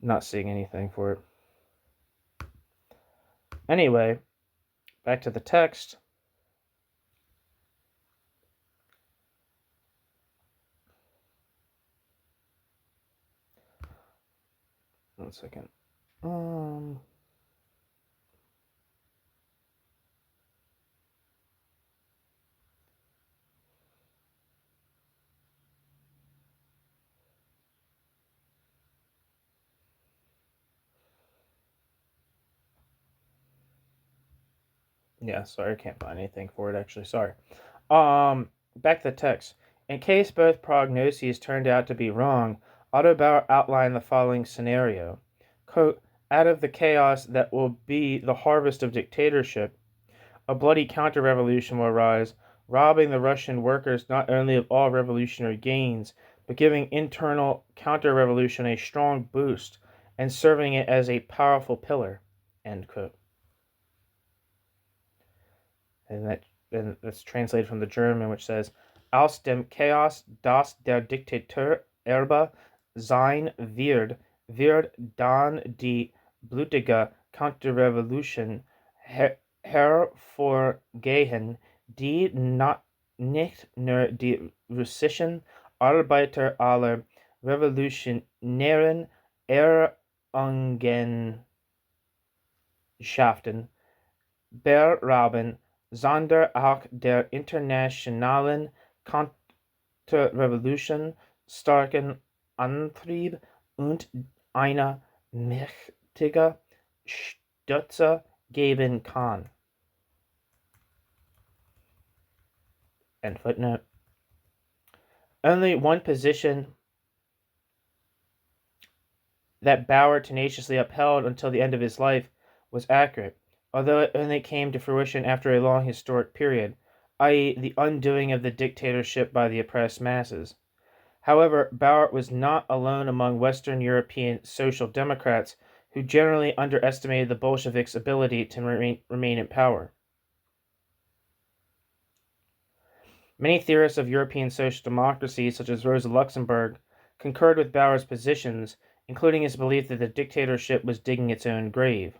Not seeing anything for it. Anyway, back to the text. One second. Yeah, sorry, I can't find anything for it, actually. Sorry. Back to the text. In case both prognoses turned out to be wrong, Otto Bauer outlined the following scenario. Quote, out of the chaos that will be the harvest of dictatorship, a bloody counter-revolution will arise, robbing the Russian workers not only of all revolutionary gains, but giving internal counter-revolution a strong boost and serving it as a powerful pillar. End quote. And that's translated from the German, which says, aus dem Chaos, das der Diktator Erbe sein wird dann die blutige Counterrevolution hervorgehen, die nicht nur die russischen Arbeiter aller revolutionären Errungenschaften berauben, sondern auch der internationalen Counterrevolution starken Antrieb und eine mächtige Stütze geben kann. End footnote. Only one position that Bauer tenaciously upheld until the end of his life was accurate, although it only came to fruition after a long historic period, i.e., the undoing of the dictatorship by the oppressed masses. However, Bauer was not alone among Western European social democrats who generally underestimated the Bolsheviks' ability to remain in power. Many theorists of European social democracy, such as Rosa Luxemburg, concurred with Bauer's positions, including his belief that the dictatorship was digging its own grave.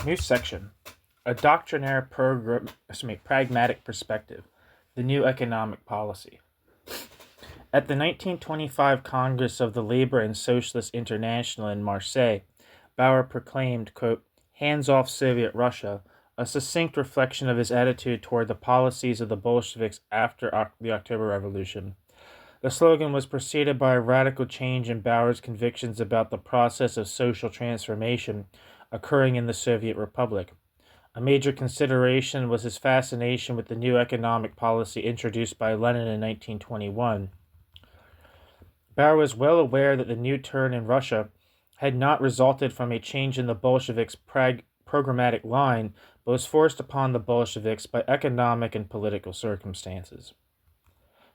New section. A doctrinaire pragmatic perspective. The new economic policy. At the 1925 Congress of the Labor and Socialist International in Marseille, Bauer proclaimed, quote, "Hands off Soviet Russia," a succinct reflection of his attitude toward the policies of the Bolsheviks after the October Revolution. The slogan was preceded by a radical change in Bauer's convictions about the process of social transformation occurring in the Soviet Republic. A major consideration was his fascination with the new economic policy introduced by Lenin in 1921. Bauer was well aware that the new turn in Russia had not resulted from a change in the Bolsheviks' programmatic line, but was forced upon the Bolsheviks by economic and political circumstances.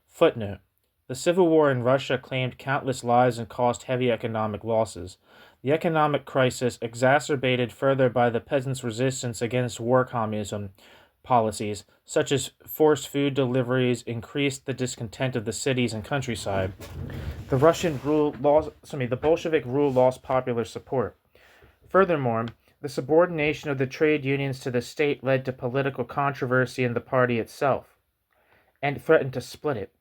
Footnote: the Civil War in Russia claimed countless lives and caused heavy economic losses. The economic crisis, exacerbated further by the peasants' resistance against war communism policies, such as forced food deliveries, increased the discontent of the cities and countryside. The Bolshevik rule lost popular support. Furthermore, the subordination of the trade unions to the state led to political controversy in the party itself, and threatened to split it.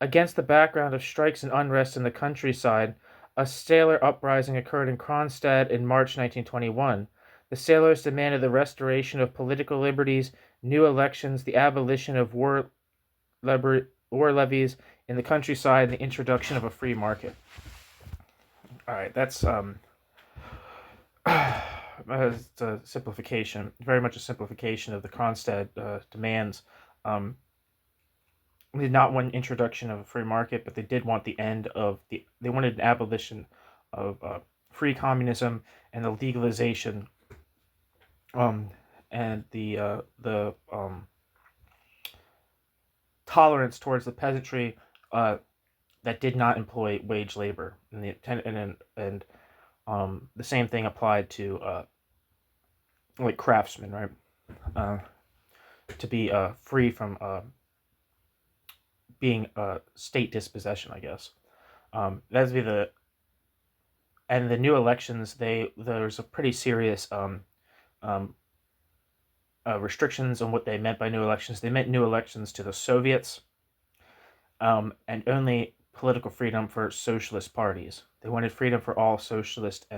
Against the background of strikes and unrest in the countryside, a sailor uprising occurred in Kronstadt in March 1921. The sailors demanded the restoration of political liberties, new elections, the abolition of war levies in the countryside, and the introduction of a free market. All right, that's it's a simplification, very much a simplification of the Kronstadt demands. They did not want introduction of a free market, but they did want the end of they wanted an abolition of free communism and the legalization and the tolerance towards the peasantry that did not employ wage labor, and the same thing applied to like craftsmen, right? To be free from being state dispossession, I guess. That'd be the new elections. There's a pretty serious restrictions on what they meant by new elections. They meant new elections to the Soviets, and only political freedom for socialist parties. They wanted freedom for all socialist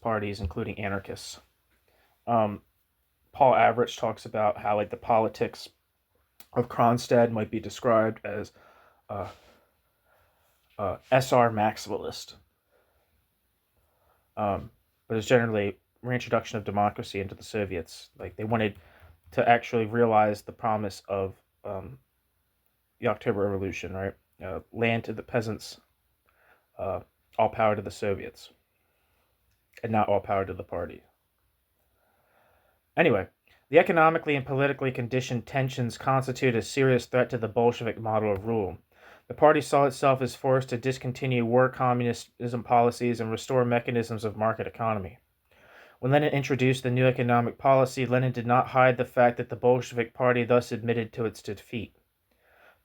parties, including anarchists. Paul Avrich talks about how like the politics of Kronstadt might be described as SR maximalist, but it's generally reintroduction of democracy into the Soviets. Like they wanted to actually realize the promise of the October Revolution, right? Land to the peasants, all power to the Soviets, and not all power to the party. Anyway, the economically and politically conditioned tensions constitute a serious threat to the Bolshevik model of rule. The party saw itself as forced to discontinue war communism policies and restore mechanisms of market economy. When Lenin introduced the new economic policy, Lenin did not hide the fact that the Bolshevik party thus admitted to its defeat.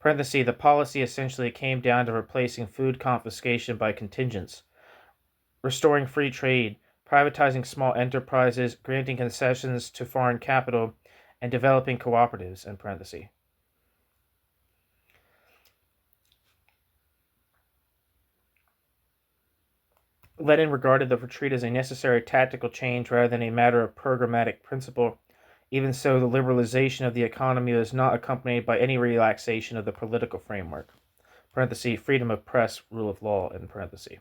The policy essentially came down to replacing food confiscation by contingents, restoring free trade, privatizing small enterprises, granting concessions to foreign capital, and developing cooperatives, in parentheses. Lenin regarded the retreat as a necessary tactical change rather than a matter of programmatic principle. Even so, the liberalization of the economy was not accompanied by any relaxation of the political framework, parentheses, freedom of press, rule of law, in parentheses.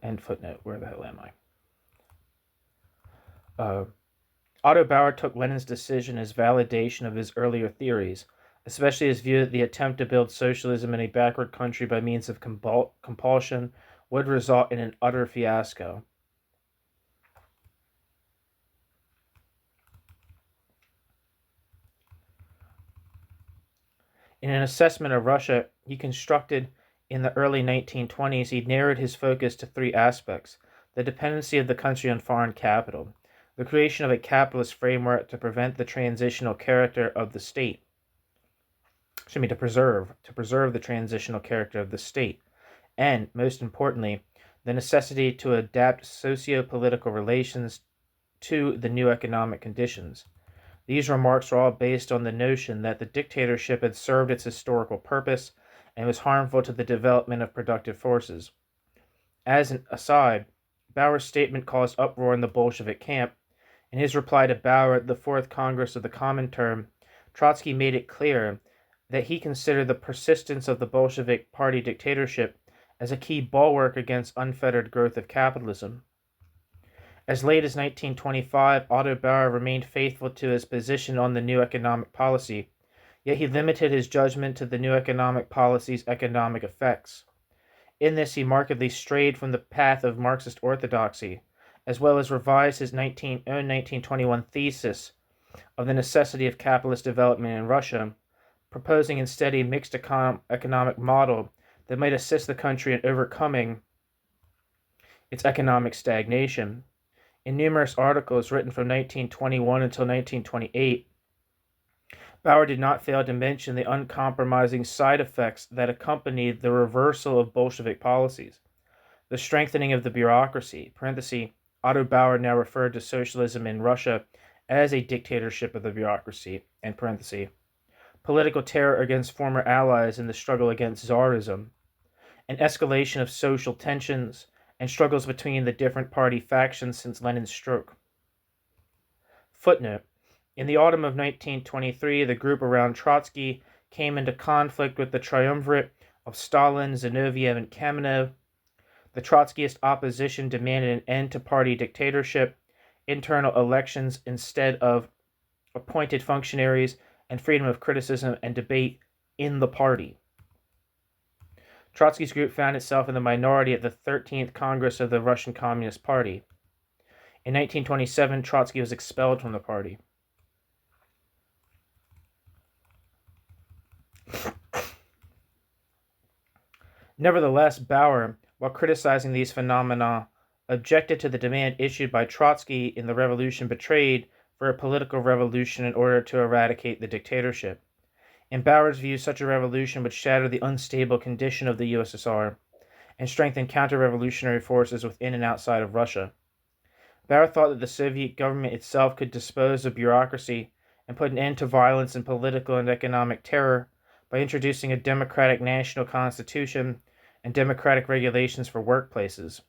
End footnote. Where the hell am I? Otto Bauer took Lenin's decision as validation of his earlier theories, especially his view that the attempt to build socialism in a backward country by means of compulsion would result in an utter fiasco. In an assessment of Russia he constructed in the early 1920s, he narrowed his focus to three aspects: the dependency of the country on foreign capital, the creation of a capitalist framework to prevent the transitional character of the state, to preserve the transitional character of the state, and, most importantly, the necessity to adapt socio-political relations to the new economic conditions. These remarks are all based on the notion that the dictatorship had served its historical purpose and was harmful to the development of productive forces. As an aside, Bauer's statement caused uproar in the Bolshevik camp. In his reply to Bauer at the Fourth Congress of the Comintern, Trotsky made it clear that he considered the persistence of the Bolshevik party dictatorship as a key bulwark against unfettered growth of capitalism. As late as 1925, Otto Bauer remained faithful to his position on the new economic policy, yet he limited his judgment to the new economic policy's economic effects. In this, he markedly strayed from the path of Marxist orthodoxy, as well as revised his own 1921 thesis of the necessity of capitalist development in Russia, proposing instead a mixed economic model that might assist the country in overcoming its economic stagnation. In numerous articles written from 1921 until 1928, Bauer did not fail to mention the uncompromising side effects that accompanied the reversal of Bolshevik policies. The strengthening of the bureaucracy, Otto Bauer now referred to socialism in Russia as a dictatorship of the bureaucracy, political terror against former allies in the struggle against Tsarism, an escalation of social tensions, and struggles between the different party factions since Lenin's stroke. Footnote: in the autumn of 1923, the group around Trotsky came into conflict with the triumvirate of Stalin, Zinoviev, and Kamenev. The Trotskyist opposition demanded an end to party dictatorship, internal elections instead of appointed functionaries, and freedom of criticism and debate in the party. Trotsky's group found itself in the minority at the 13th Congress of the Russian Communist Party. In 1927, Trotsky was expelled from the party. Nevertheless, Bauer, while criticizing these phenomena, objected to the demand issued by Trotsky in The Revolution Betrayed for a political revolution in order to eradicate the dictatorship. In Bauer's view, such a revolution would shatter the unstable condition of the USSR and strengthen counter-revolutionary forces within and outside of Russia. Bauer thought that the Soviet government itself could dispose of bureaucracy and put an end to violence and political and economic terror by introducing a democratic national constitution and democratic regulations for workplaces.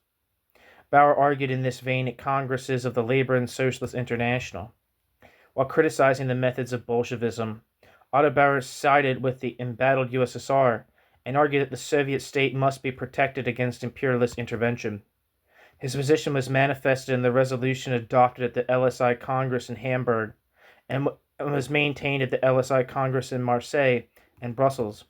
Bauer argued in this vein at congresses of the Labor and Socialist International. While criticizing the methods of Bolshevism, Otto Bauer sided with the embattled USSR and argued that the Soviet state must be protected against imperialist intervention. His position was manifested in the resolution adopted at the LSI Congress in Hamburg and was maintained at the LSI Congress in Marseille and Brussels.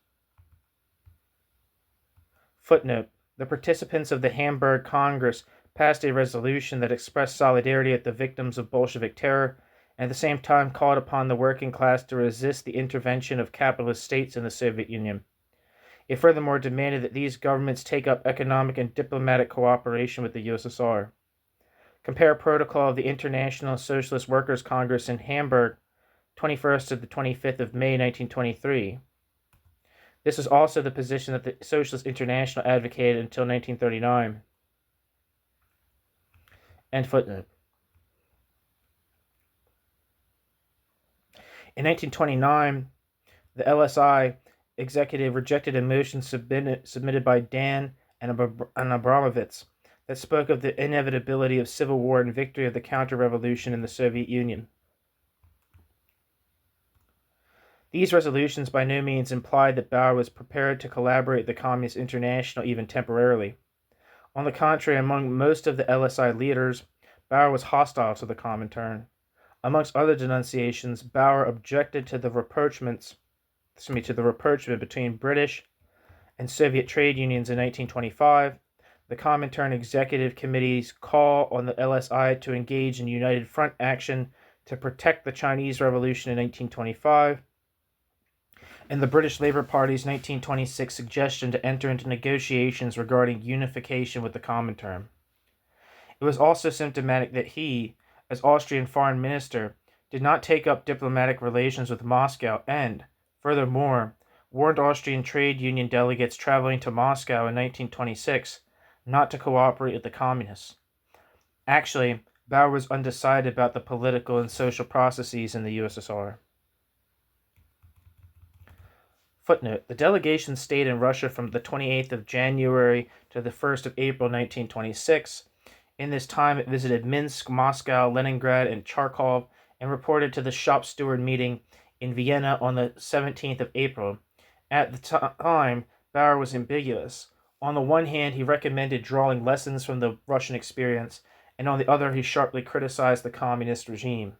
Footnote: the participants of the Hamburg Congress passed a resolution that expressed solidarity with the victims of Bolshevik terror and at the same time called upon the working class to resist the intervention of capitalist states in the Soviet Union. It furthermore demanded that these governments take up economic and diplomatic cooperation with the USSR. Compare Protocol of the International Socialist Workers' Congress in Hamburg, 21st to the 25th of May 1923. This was also the position that the Socialist International advocated until 1939. End footnote. In 1929, the LSI executive rejected a motion submitted by Dan and Abramovitz that spoke of the inevitability of civil war and victory of the counter-revolution in the Soviet Union. These resolutions by no means implied that Bauer was prepared to collaborate with the Communist International even temporarily. On the contrary, among most of the LSI leaders, Bauer was hostile to the Comintern. Amongst other denunciations, Bauer objected to the rapprochement between British and Soviet trade unions in 1925, the Comintern Executive Committee's call on the LSI to engage in united front action to protect the Chinese Revolution in 1925, and the British Labour Party's 1926 suggestion to enter into negotiations regarding unification with the Comintern. It was also symptomatic that he, as Austrian foreign minister, did not take up diplomatic relations with Moscow and, furthermore, warned Austrian trade union delegates traveling to Moscow in 1926 not to cooperate with the communists. Actually, Bauer was undecided about the political and social processes in the USSR. Footnote: the delegation stayed in Russia from the 28th of January to the 1st of April 1926. In this time, it visited Minsk, Moscow, Leningrad, and Charkov, and reported to the shop steward meeting in Vienna on the 17th of April. At the time, Bauer was ambiguous. On the one hand, he recommended drawing lessons from the Russian experience, and on the other, he sharply criticized the communist regime.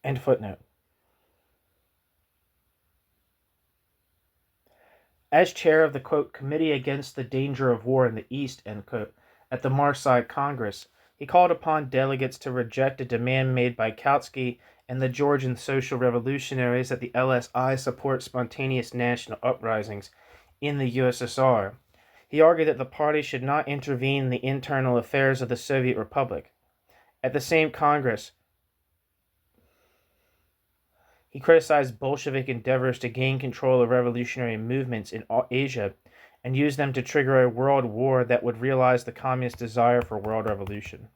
End footnote. As chair of the, quote, Committee Against the Danger of War in the East, end quote, at the Marseille Congress, he called upon delegates to reject a demand made by Kautsky and the Georgian social revolutionaries that the LSI support spontaneous national uprisings in the USSR. He argued that the party should not intervene in the internal affairs of the Soviet Republic. At the same Congress, he criticized Bolshevik endeavors to gain control of revolutionary movements in Asia and used them to trigger a world war that would realize the communist desire for world revolution.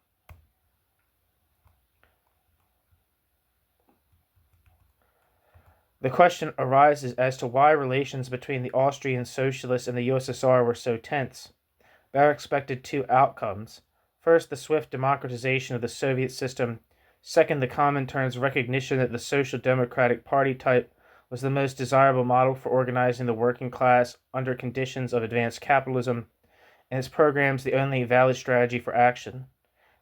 The question arises as to why relations between the Austrian socialists and the USSR were so tense. Bauer expected two outcomes. First, the swift democratization of the Soviet system. Second, the Comintern's recognition that the Social Democratic Party type was the most desirable model for organizing the working class under conditions of advanced capitalism, and its programs the only valid strategy for action.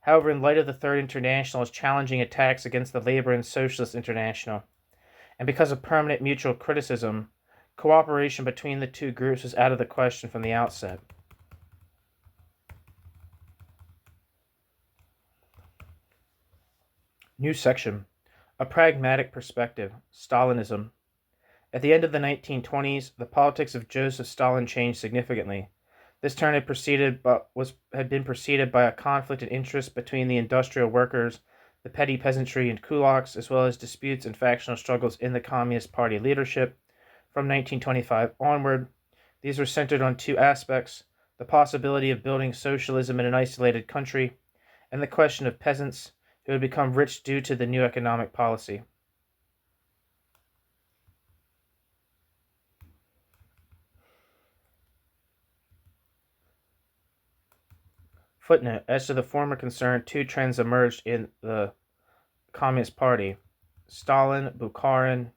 However, in light of the Third International's challenging attacks against the Labor and Socialist International, and because of permanent mutual criticism, cooperation between the two groups was out of the question from the outset. New section: A Pragmatic Perspective, Stalinism. At the end of the 1920s, the politics of Joseph Stalin changed significantly. This turn had been preceded by a conflict of interest between the industrial workers, the petty peasantry, and kulaks, as well as disputes and factional struggles in the Communist Party leadership. From 1925 onward, these were centered on two aspects: the possibility of building socialism in an isolated country, and the question of peasants who had become rich due to the new economic policy. Footnote: as to the former concern, two trends emerged in the Communist Party. Stalin, Bukharin,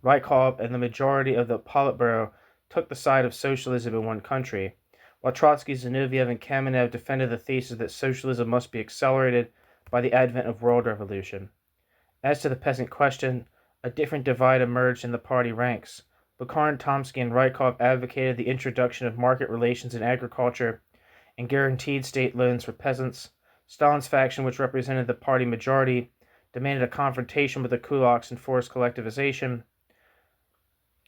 Rykov, and the majority of the Politburo took the side of socialism in one country, while Trotsky, Zinoviev, and Kamenev defended the thesis that socialism must be accelerated by the advent of world revolution. As to the peasant question, a different divide emerged in the party ranks. Bukharin, Tomsky, and Rykov advocated the introduction of market relations in agriculture and guaranteed state loans for peasants. Stalin's faction, which represented the party majority, demanded a confrontation with the kulaks and forced collectivization.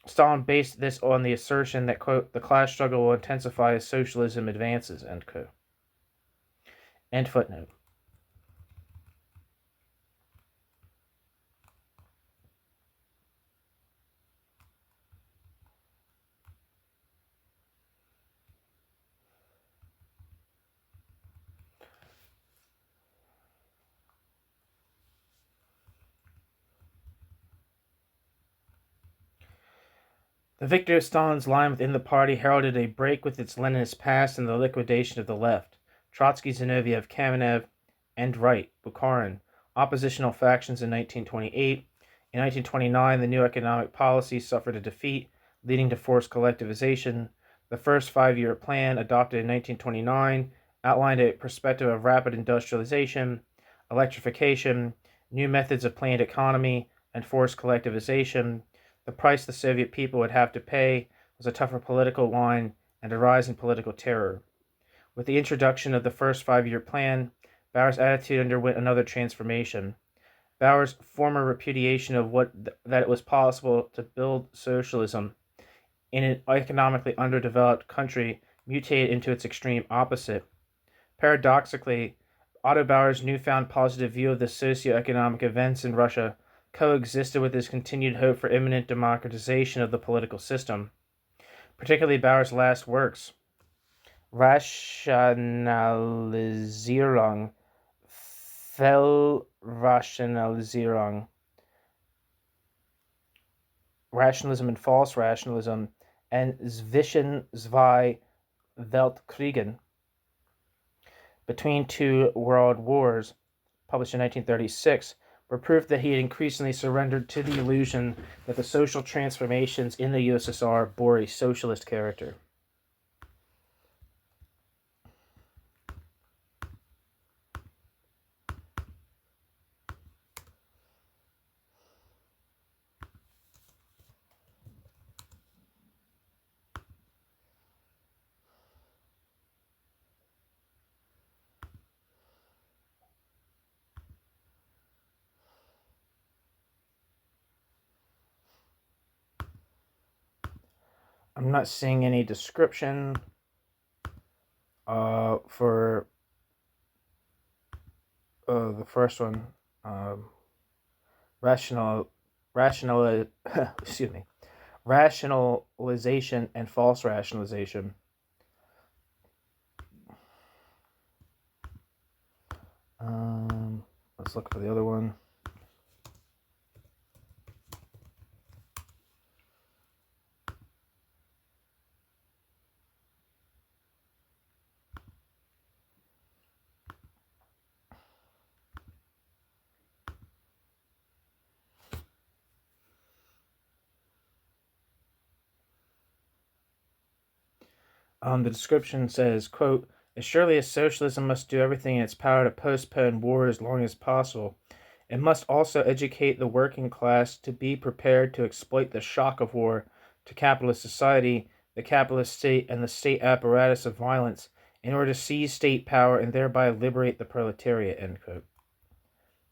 Stalin based this on the assertion that, quote, the class struggle will intensify as socialism advances, end quote. End footnote. The victory of Stalin's line within the party heralded a break with its Leninist past and the liquidation of the left. Trotsky, Zinoviev, Kamenev, and Right, Bukharin, oppositional factions in 1928. In 1929, the new economic policy suffered a defeat, leading to forced collectivization. The first five-year plan, adopted in 1929, outlined a perspective of rapid industrialization, electrification, new methods of planned economy, and forced collectivization. The price the Soviet people would have to pay was a tougher political line and a rise in political terror. With the introduction of the first five-year plan, Bauer's attitude underwent another transformation. Bauer's former repudiation of that it was possible to build socialism in an economically underdeveloped country mutated into its extreme opposite. Paradoxically, Otto Bauer's newfound positive view of the socio-economic events in Russia coexisted with his continued hope for imminent democratization of the political system, particularly Bauer's last works, Rationalisierung, Fehlrationalisierung, Rationalism and False Rationalism, and Zwischen zwei Weltkriegen, Between Two World Wars, published in 1936, were proof that he had increasingly surrendered to the illusion that the social transformations in the USSR bore a socialist character. I'm not seeing any description for the first one. Rationalization and false rationalization. Let's look for the other one. The description says, quote, "As surely as socialism must do everything in its power to postpone war as long as possible, it must also educate the working class to be prepared to exploit the shock of war to capitalist society, the capitalist state, and the state apparatus of violence in order to seize state power and thereby liberate the proletariat," end quote.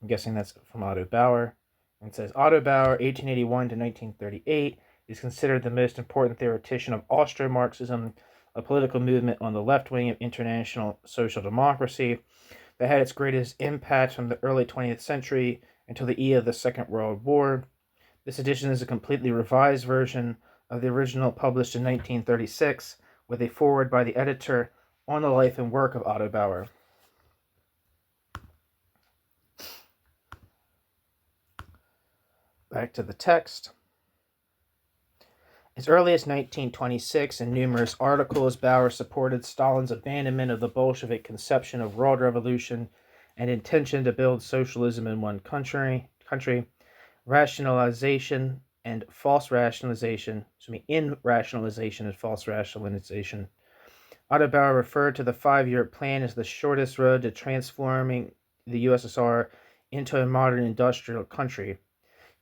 I'm guessing that's from Otto Bauer. And it says, Otto Bauer, 1881 to 1938, is considered the most important theoretician of Austromarxism, a political movement on the left wing of international social democracy that had its greatest impact from the early 20th century until the eve of the Second World War. This edition is a completely revised version of the original published in 1936, with a foreword by the editor on the life and work of Otto Bauer. Back to the text. As early as 1926, in numerous articles, Bauer supported Stalin's abandonment of the Bolshevik conception of world revolution and intention to build socialism in one country, rationalization and false rationalization, in rationalization and false rationalization. Otto Bauer referred to the 5-year plan as the shortest road to transforming the USSR into a modern industrial country.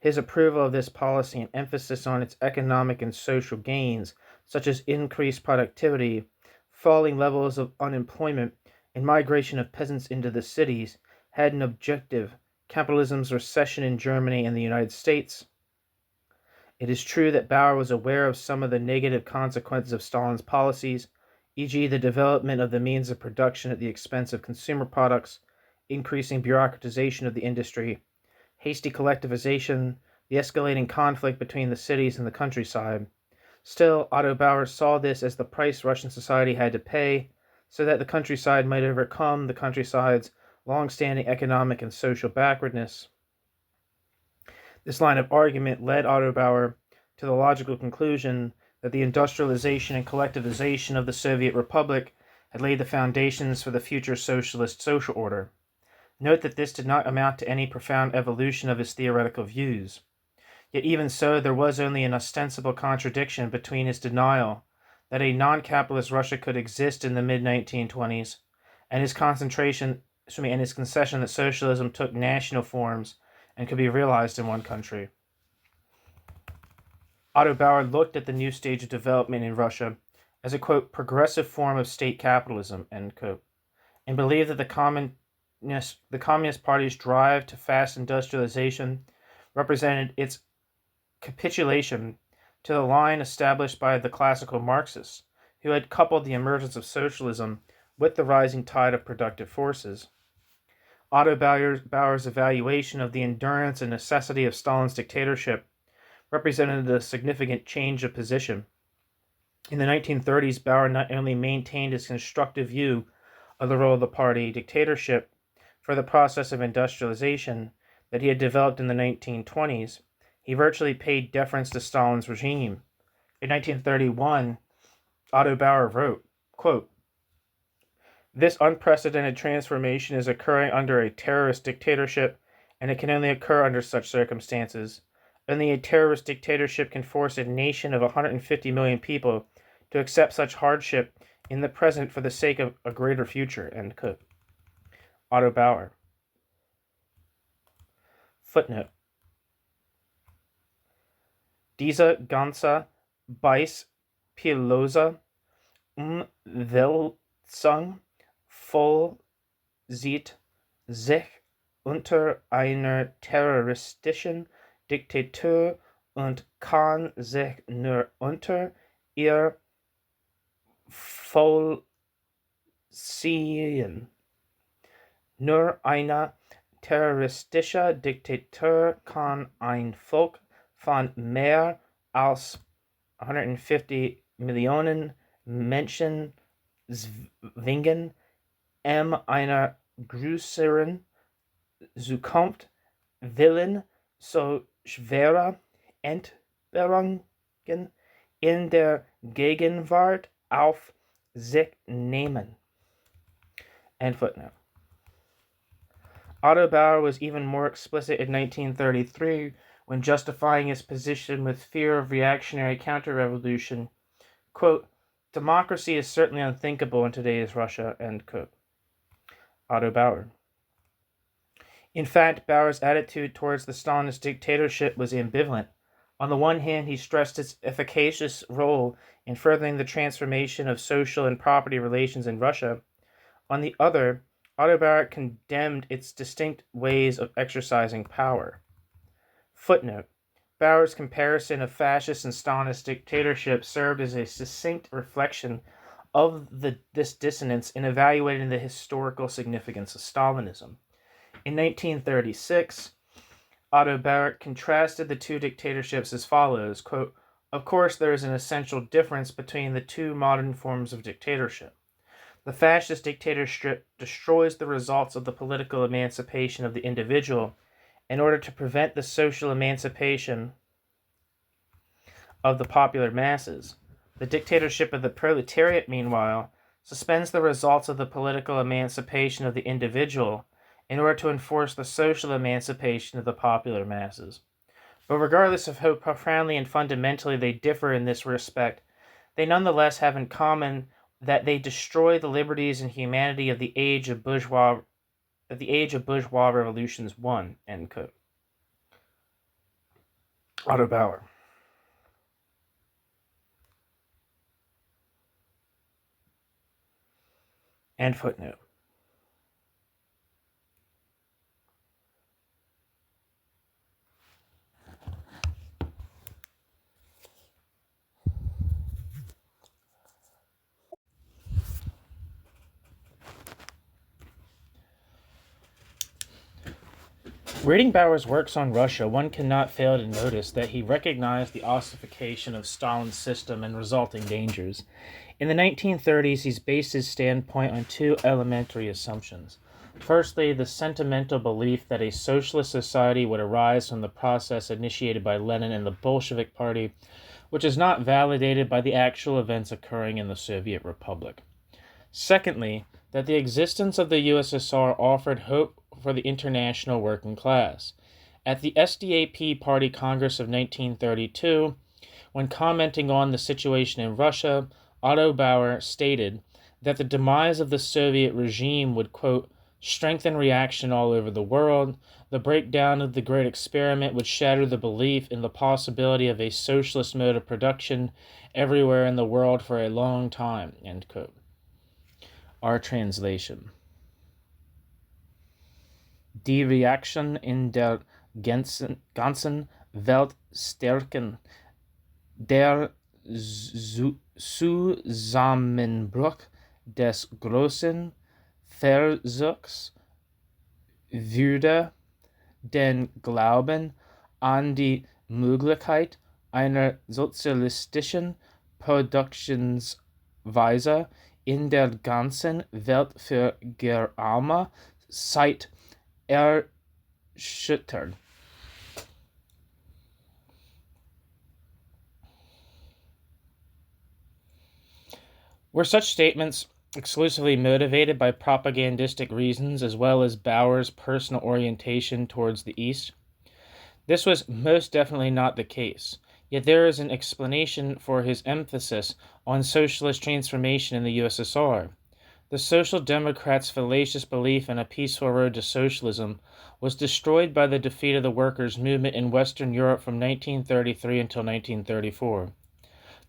His approval of this policy and emphasis on its economic and social gains, such as increased productivity, falling levels of unemployment, and migration of peasants into the cities, had an objective: capitalism's recession in Germany and the United States. It is true that Bauer was aware of some of the negative consequences of Stalin's policies, e.g. the development of the means of production at the expense of consumer products, increasing bureaucratization of the industry, hasty collectivization, the escalating conflict between the cities and the countryside. Still, Otto Bauer saw this as the price Russian society had to pay so that the countryside might overcome the countryside's long-standing economic and social backwardness. This line of argument led Otto Bauer to the logical conclusion that the industrialization and collectivization of the Soviet Republic had laid the foundations for the future socialist social order. Note that this did not amount to any profound evolution of his theoretical views. Yet even so, there was only an ostensible contradiction between his denial that a non-capitalist Russia could exist in the mid-1920s and his concession that socialism took national forms and could be realized in one country. Otto Bauer looked at the new stage of development in Russia as a, quote, progressive form of state capitalism, end quote, and believed that the Communist Party's drive to fast industrialization represented its capitulation to the line established by the classical Marxists, who had coupled the emergence of socialism with the rising tide of productive forces. Otto Bauer's evaluation of the endurance and necessity of Stalin's dictatorship represented a significant change of position. In the 1930s, Bauer not only maintained his constructive view of the role of the party dictatorship for the process of industrialization that he had developed in the 1920s, he virtually paid deference to Stalin's regime. In 1931, Otto Bauer wrote, quote, "This unprecedented transformation is occurring under a terrorist dictatorship, and it can only occur under such circumstances. Only a terrorist dictatorship can force a nation of 150 million people to accept such hardship in the present for the sake of a greater future." End quote. Otto Bauer. Footnote. Diese ganze beispiellose Umwälzung vollzieht sich unter einer terroristischen Diktatur und kann sich nur unter ihr vollziehen. Nur eine terroristische Diktatur kann ein Volk von mehr als 150 Millionen Menschen zwingen, einer größeren Zukunft willen so schwere Entbehrungen in der Gegenwart auf sich nehmen. End footnote. Otto Bauer was even more explicit in 1933 when justifying his position with fear of reactionary counter-revolution. Quote, "Democracy is certainly unthinkable in today's Russia," end quote. Otto Bauer. In fact, Bauer's attitude towards the Stalinist dictatorship was ambivalent. On the one hand, he stressed its efficacious role in furthering the transformation of social and property relations in Russia. On the other, Otto Bauer condemned its distinct ways of exercising power. Footnote. Bauer's comparison of fascist and Stalinist dictatorship served as a succinct reflection of this dissonance in evaluating the historical significance of Stalinism. In 1936, Otto Bauer contrasted the two dictatorships as follows, quote, "Of course, there is an essential difference between the two modern forms of dictatorship. The fascist dictatorship destroys the results of the political emancipation of the individual in order to prevent the social emancipation of the popular masses. The dictatorship of the proletariat, meanwhile, suspends the results of the political emancipation of the individual in order to enforce the social emancipation of the popular masses. But regardless of how profoundly and fundamentally they differ in this respect, they nonetheless have in common that they destroy the liberties and humanity of the age of bourgeois revolutions won." End quote. Otto Bauer. End footnote. Reading Bauer's works on Russia, one cannot fail to notice that he recognized the ossification of Stalin's system and resulting dangers. In the 1930s, he's based his standpoint on two elementary assumptions. Firstly, the sentimental belief that a socialist society would arise from the process initiated by Lenin and the Bolshevik Party, which is not validated by the actual events occurring in the Soviet Republic. Secondly, that the existence of the USSR offered hope for the international working class. At the SDAP Party Congress of 1932, when commenting on the situation in Russia, Otto Bauer stated that the demise of the Soviet regime would, quote, "strengthen reaction all over the world. The breakdown of the Great Experiment would shatter the belief in the possibility of a socialist mode of production everywhere in the world for a long time," end quote. Our translation. Die Reaktion in der ganzen Welt stärken Der Zusammenbruch des großen Versuchs würde den Glauben an die Möglichkeit einer sozialistischen Produktionsweise in der ganzen Welt für geraume Zeit erschüttern. Were such statements exclusively motivated by propagandistic reasons as well as Bauer's personal orientation towards the East? This was most definitely not the case, yet there is an explanation for his emphasis on socialist transformation in the USSR. The Social Democrats' fallacious belief in a peaceful road to socialism was destroyed by the defeat of the workers' movement in Western Europe from 1933 until 1934.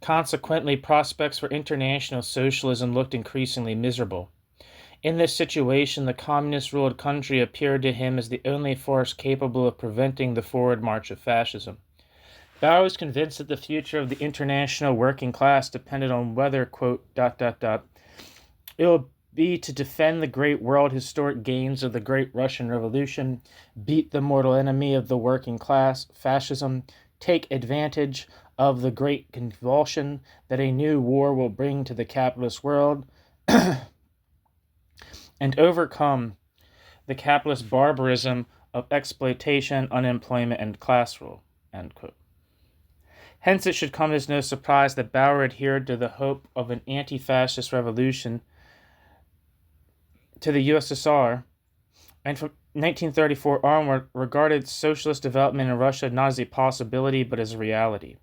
Consequently, prospects for international socialism looked increasingly miserable. In this situation, the communist-ruled country appeared to him as the only force capable of preventing the forward march of fascism. Bauer was convinced that the future of the international working class depended on whether, quote, ... it will be to defend the great world historic gains of the Great Russian Revolution, beat the mortal enemy of the working class, fascism, take advantage of the great convulsion that a new war will bring to the capitalist world, and overcome the capitalist barbarism of exploitation, unemployment, and class rule. End quote. Hence, it should come as no surprise that Bauer adhered to the hope of an anti-fascist revolution to the USSR, and from 1934 onward regarded socialist development in Russia not as a possibility but as a reality.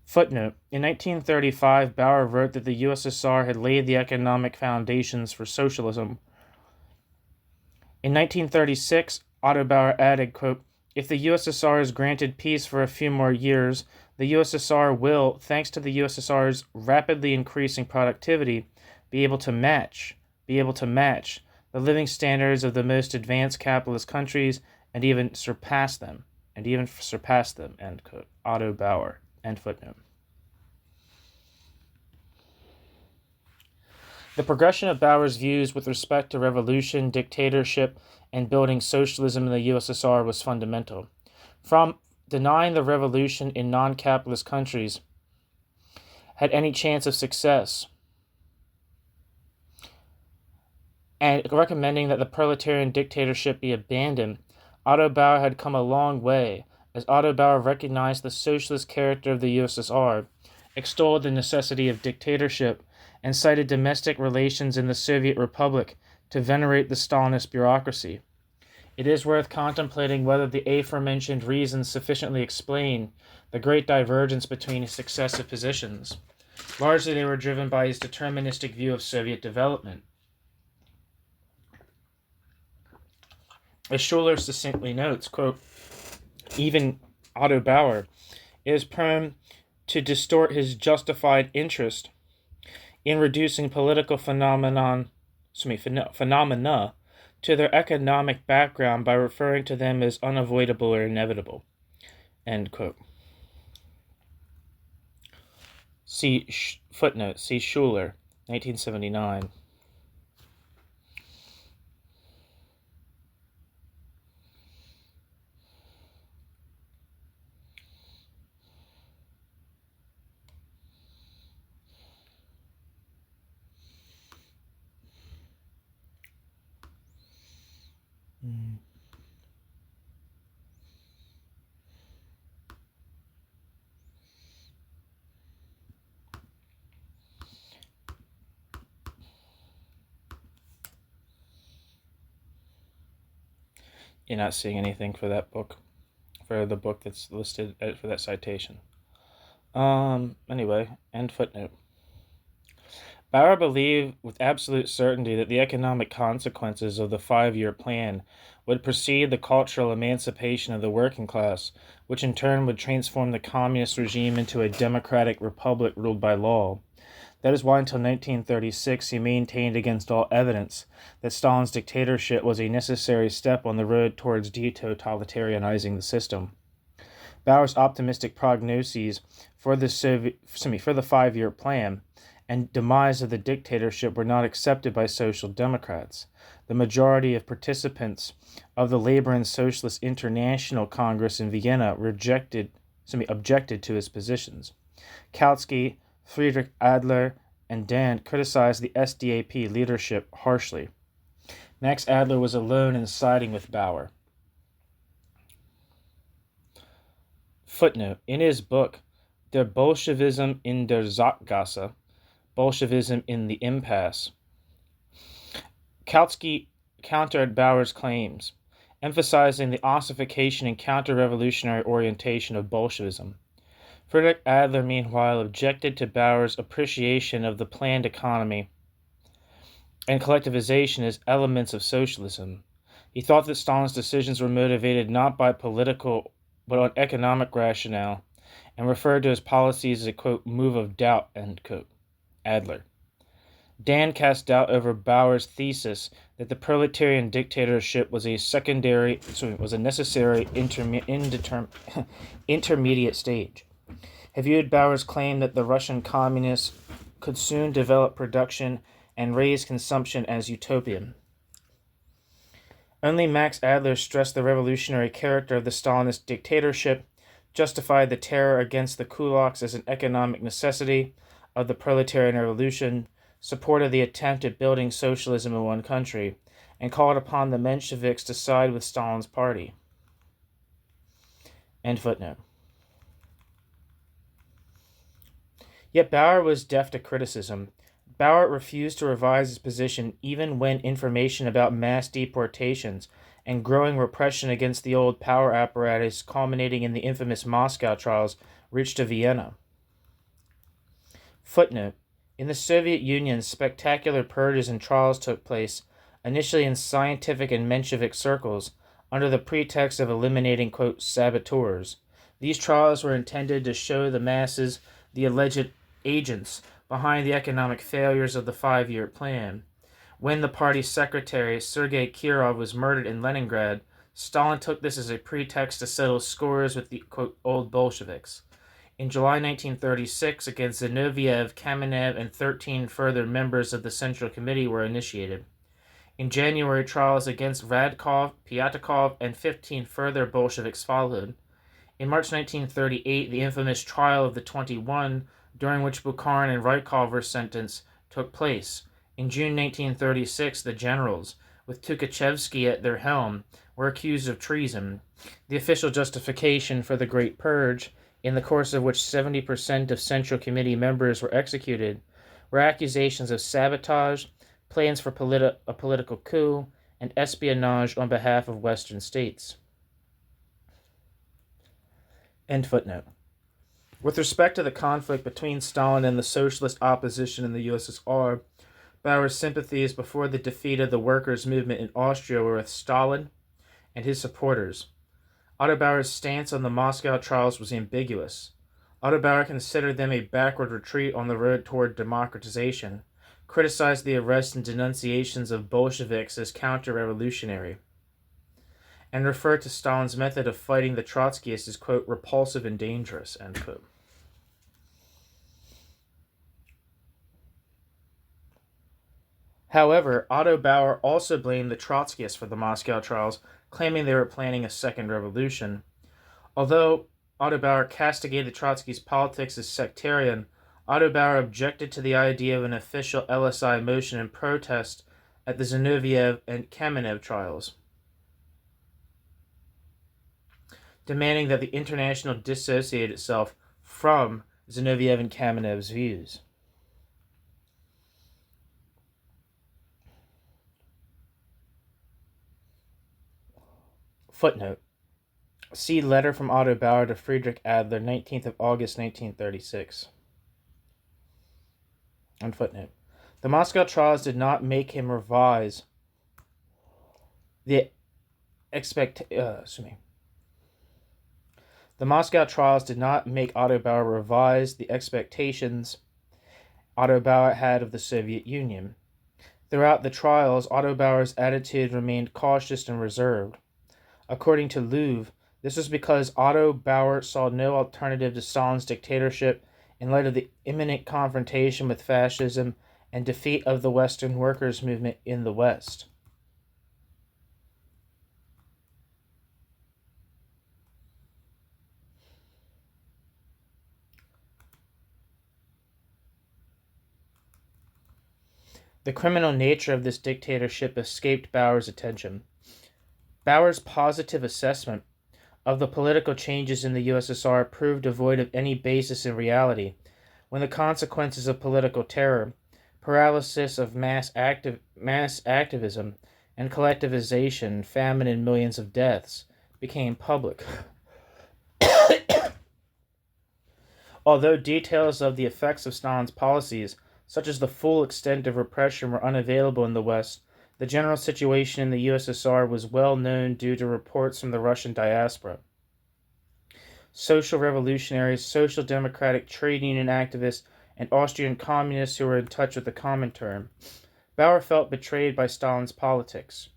Footnote: in 1935, Bauer wrote that the USSR had laid the economic foundations for socialism. In 1936, Otto Bauer added, quote, if the USSR is granted peace for a few more years, the USSR will, thanks to the USSR's rapidly increasing productivity, be able to match the living standards of the most advanced capitalist countries and even surpass them, end quote. Otto Bauer, end footnote. The progression of Bauer's views with respect to revolution, dictatorship, and building socialism in the USSR was fundamental. From denying the revolution in non-capitalist countries had any chance of success, and recommending that the proletarian dictatorship be abandoned, Otto Bauer had come a long way, as Otto Bauer recognized the socialist character of the USSR, extolled the necessity of dictatorship, and cited domestic relations in the Soviet Republic to venerate the Stalinist bureaucracy. It is worth contemplating whether the aforementioned reasons sufficiently explain the great divergence between his successive positions. Largely they were driven by his deterministic view of Soviet development. As Schuller succinctly notes, quote, even Otto Bauer is prone to distort his justified interest in reducing political phenomena to their economic background by referring to them as unavoidable or inevitable. End quote. Footnote. See Schuller, 1979. You're not seeing anything for that book, for the book that's listed for that citation. Anyway, end footnote. Bauer believed with absolute certainty that the economic consequences of the 5-year plan would precede the cultural emancipation of the working class, which in turn would transform the communist regime into a democratic republic ruled by law. That is why until 1936 he maintained against all evidence that Stalin's dictatorship was a necessary step on the road towards detotalitarianizing the system. Bauer's optimistic prognoses for the for the 5-year plan and demise of the dictatorship were not accepted by Social Democrats. The majority of participants of the Labor and Socialist International Congress in Vienna objected to his positions. Kautsky, Friedrich Adler, and Dan criticized the SDAP leadership harshly. Max Adler was alone in siding with Bauer. Footnote: in his book, Der Bolschewism in der Sackgasse, Bolshevism in the Impasse, Kautsky countered Bauer's claims, emphasizing the ossification and counter-revolutionary orientation of Bolshevism. Friedrich Adler, meanwhile, objected to Bauer's appreciation of the planned economy and collectivization as elements of socialism. He thought that Stalin's decisions were motivated not by political but on economic rationale, and referred to his policies as a, quote, move of doubt, end quote. Adler. Dan cast doubt over Bauer's thesis that the proletarian dictatorship was a necessary intermediate stage. He viewed Bauer's claim that the Russian communists could soon develop production and raise consumption as utopian. Only Max Adler stressed the revolutionary character of the Stalinist dictatorship, justified the terror against the kulaks as an economic necessity of the proletarian revolution, supported the attempt at building socialism in one country, and called upon the Mensheviks to side with Stalin's party. End footnote. Yet Bauer was deaf to criticism. Bauer refused to revise his position even when information about mass deportations and growing repression against the old power apparatus culminating in the infamous Moscow trials reached to Vienna. Footnote: in the Soviet Union, spectacular purges and trials took place, initially in scientific and Menshevik circles, under the pretext of eliminating, quote, saboteurs. These trials were intended to show the masses the alleged agents behind the economic failures of the 5-year plan. When the party's secretary, Sergei Kirov, was murdered in Leningrad, Stalin took this as a pretext to settle scores with the, quote, old Bolsheviks. In July 1936, against Zinoviev, Kamenev, and 13 further members of the Central Committee were initiated. In January, trials against Radkov, Pyatakov, and 15 further Bolsheviks followed. In March 1938, the infamous trial of the 21, during which Bukharin and Rykov were sentenced, took place. In June 1936, the generals, with Tukhachevsky at their helm, were accused of treason. The official justification for the Great Purge, in the course of which 70% of Central Committee members were executed, were accusations of sabotage, plans for a political coup, and espionage on behalf of Western states. End footnote. With respect to the conflict between Stalin and the socialist opposition in the USSR, Bauer's sympathies before the defeat of the workers' movement in Austria were with Stalin and his supporters. Otto Bauer's stance on the Moscow trials was ambiguous. Otto Bauer considered them a backward retreat on the road toward democratization, criticized the arrests and denunciations of Bolsheviks as counter-revolutionary, and referred to Stalin's method of fighting the Trotskyists as, quote, repulsive and dangerous, end quote. However, Otto Bauer also blamed the Trotskyists for the Moscow trials, claiming they were planning a second revolution. Although Otto Bauer castigated the Trotskyist politics as sectarian, Otto Bauer objected to the idea of an official LSI motion in protest at the Zinoviev and Kamenev trials, demanding that the International dissociate itself from Zinoviev and Kamenev's views. Footnote. See letter from Otto Bauer to Friedrich Adler, 19th of August, 1936. And footnote. The Moscow trials did not make him revise the The Moscow trials did not make Otto Bauer revise the expectations Otto Bauer had of the Soviet Union. Throughout the trials, Otto Bauer's attitude remained cautious and reserved. According to Louvre, This was because Otto Bauer saw no alternative to Stalin's dictatorship in light of the imminent confrontation with fascism and defeat of the Western workers' movement in the West. The criminal nature of this dictatorship escaped Bauer's attention. Bauer's positive assessment of the political changes in the USSR proved devoid of any basis in reality, when the consequences of political terror, paralysis of mass activism, and collectivization, famine, and millions of deaths became public. Although details of the effects of Stalin's policies, such as the full extent of repression, were unavailable in the West, the general situation in the USSR was well known due to reports from the Russian diaspora. Social revolutionaries, social democratic trade union activists, and Austrian communists who were in touch with the Comintern. Bauer felt betrayed by Stalin's politics.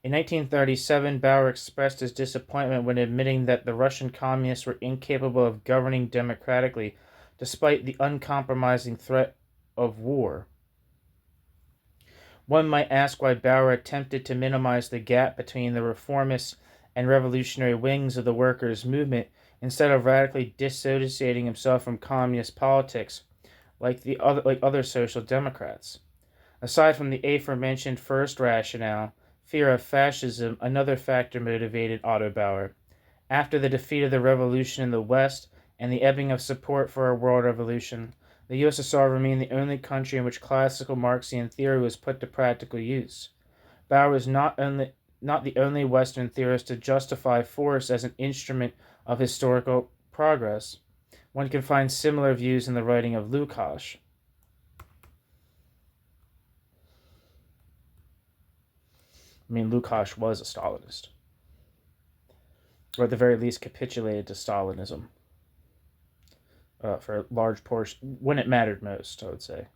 In 1937, Bauer expressed his disappointment when admitting that the Russian communists were incapable of governing democratically despite the uncompromising threat of war. One might ask why Bauer attempted to minimize the gap between the reformist and revolutionary wings of the workers' movement instead of radically dissociating himself from communist politics like other social democrats. Aside from the aforementioned first rationale, fear of fascism, another factor motivated Otto Bauer. After the defeat of the revolution in the West and the ebbing of support for a world revolution, the USSR remained the only country in which classical Marxian theory was put to practical use. Bauer was not the only Western theorist to justify force as an instrument of historical progress. One can find similar views in the writing of Lukács. Lukács was a Stalinist, or at the very least capitulated to Stalinism for a large portion, when it mattered most, I would say.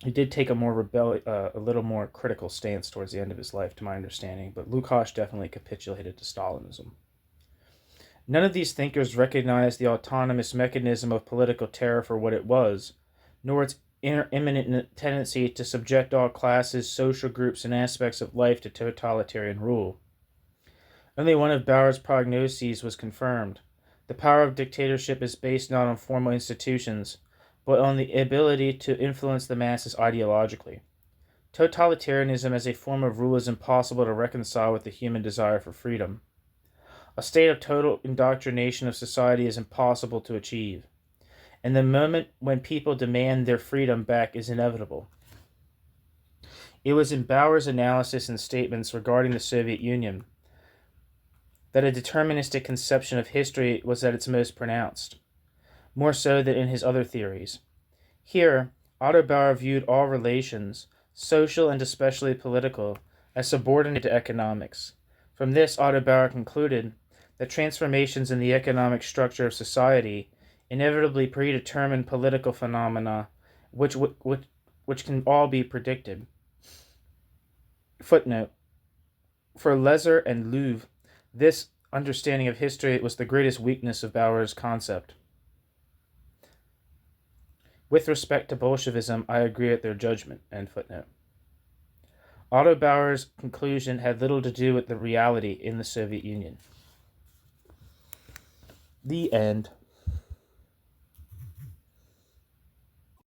He did take a little more critical stance towards the end of his life, to my understanding, but Lukács definitely capitulated to Stalinism. None of these thinkers recognized the autonomous mechanism of political terror for what it was, nor its imminent tendency to subject all classes, social groups, and aspects of life to totalitarian rule. Only one of Bauer's prognoses was confirmed. The power of dictatorship is based not on formal institutions, but on the ability to influence the masses ideologically. Totalitarianism as a form of rule is impossible to reconcile with the human desire for freedom. A state of total indoctrination of society is impossible to achieve, and the moment when people demand their freedom back is inevitable. It was in Bauer's analysis and statements regarding the Soviet Union that a deterministic conception of history was at its most pronounced, more so than in his other theories. Here, Otto Bauer viewed all relations, social and especially political, as subordinate to economics. From this, Otto Bauer concluded that transformations in the economic structure of society inevitably predetermine political phenomena which can all be predicted. Footnote. For Lesser and Louvre, this understanding of history was the greatest weakness of Bauer's concept. With respect to Bolshevism, I agree with their judgment. End footnote. Otto Bauer's conclusion had little to do with the reality in the Soviet Union. The end.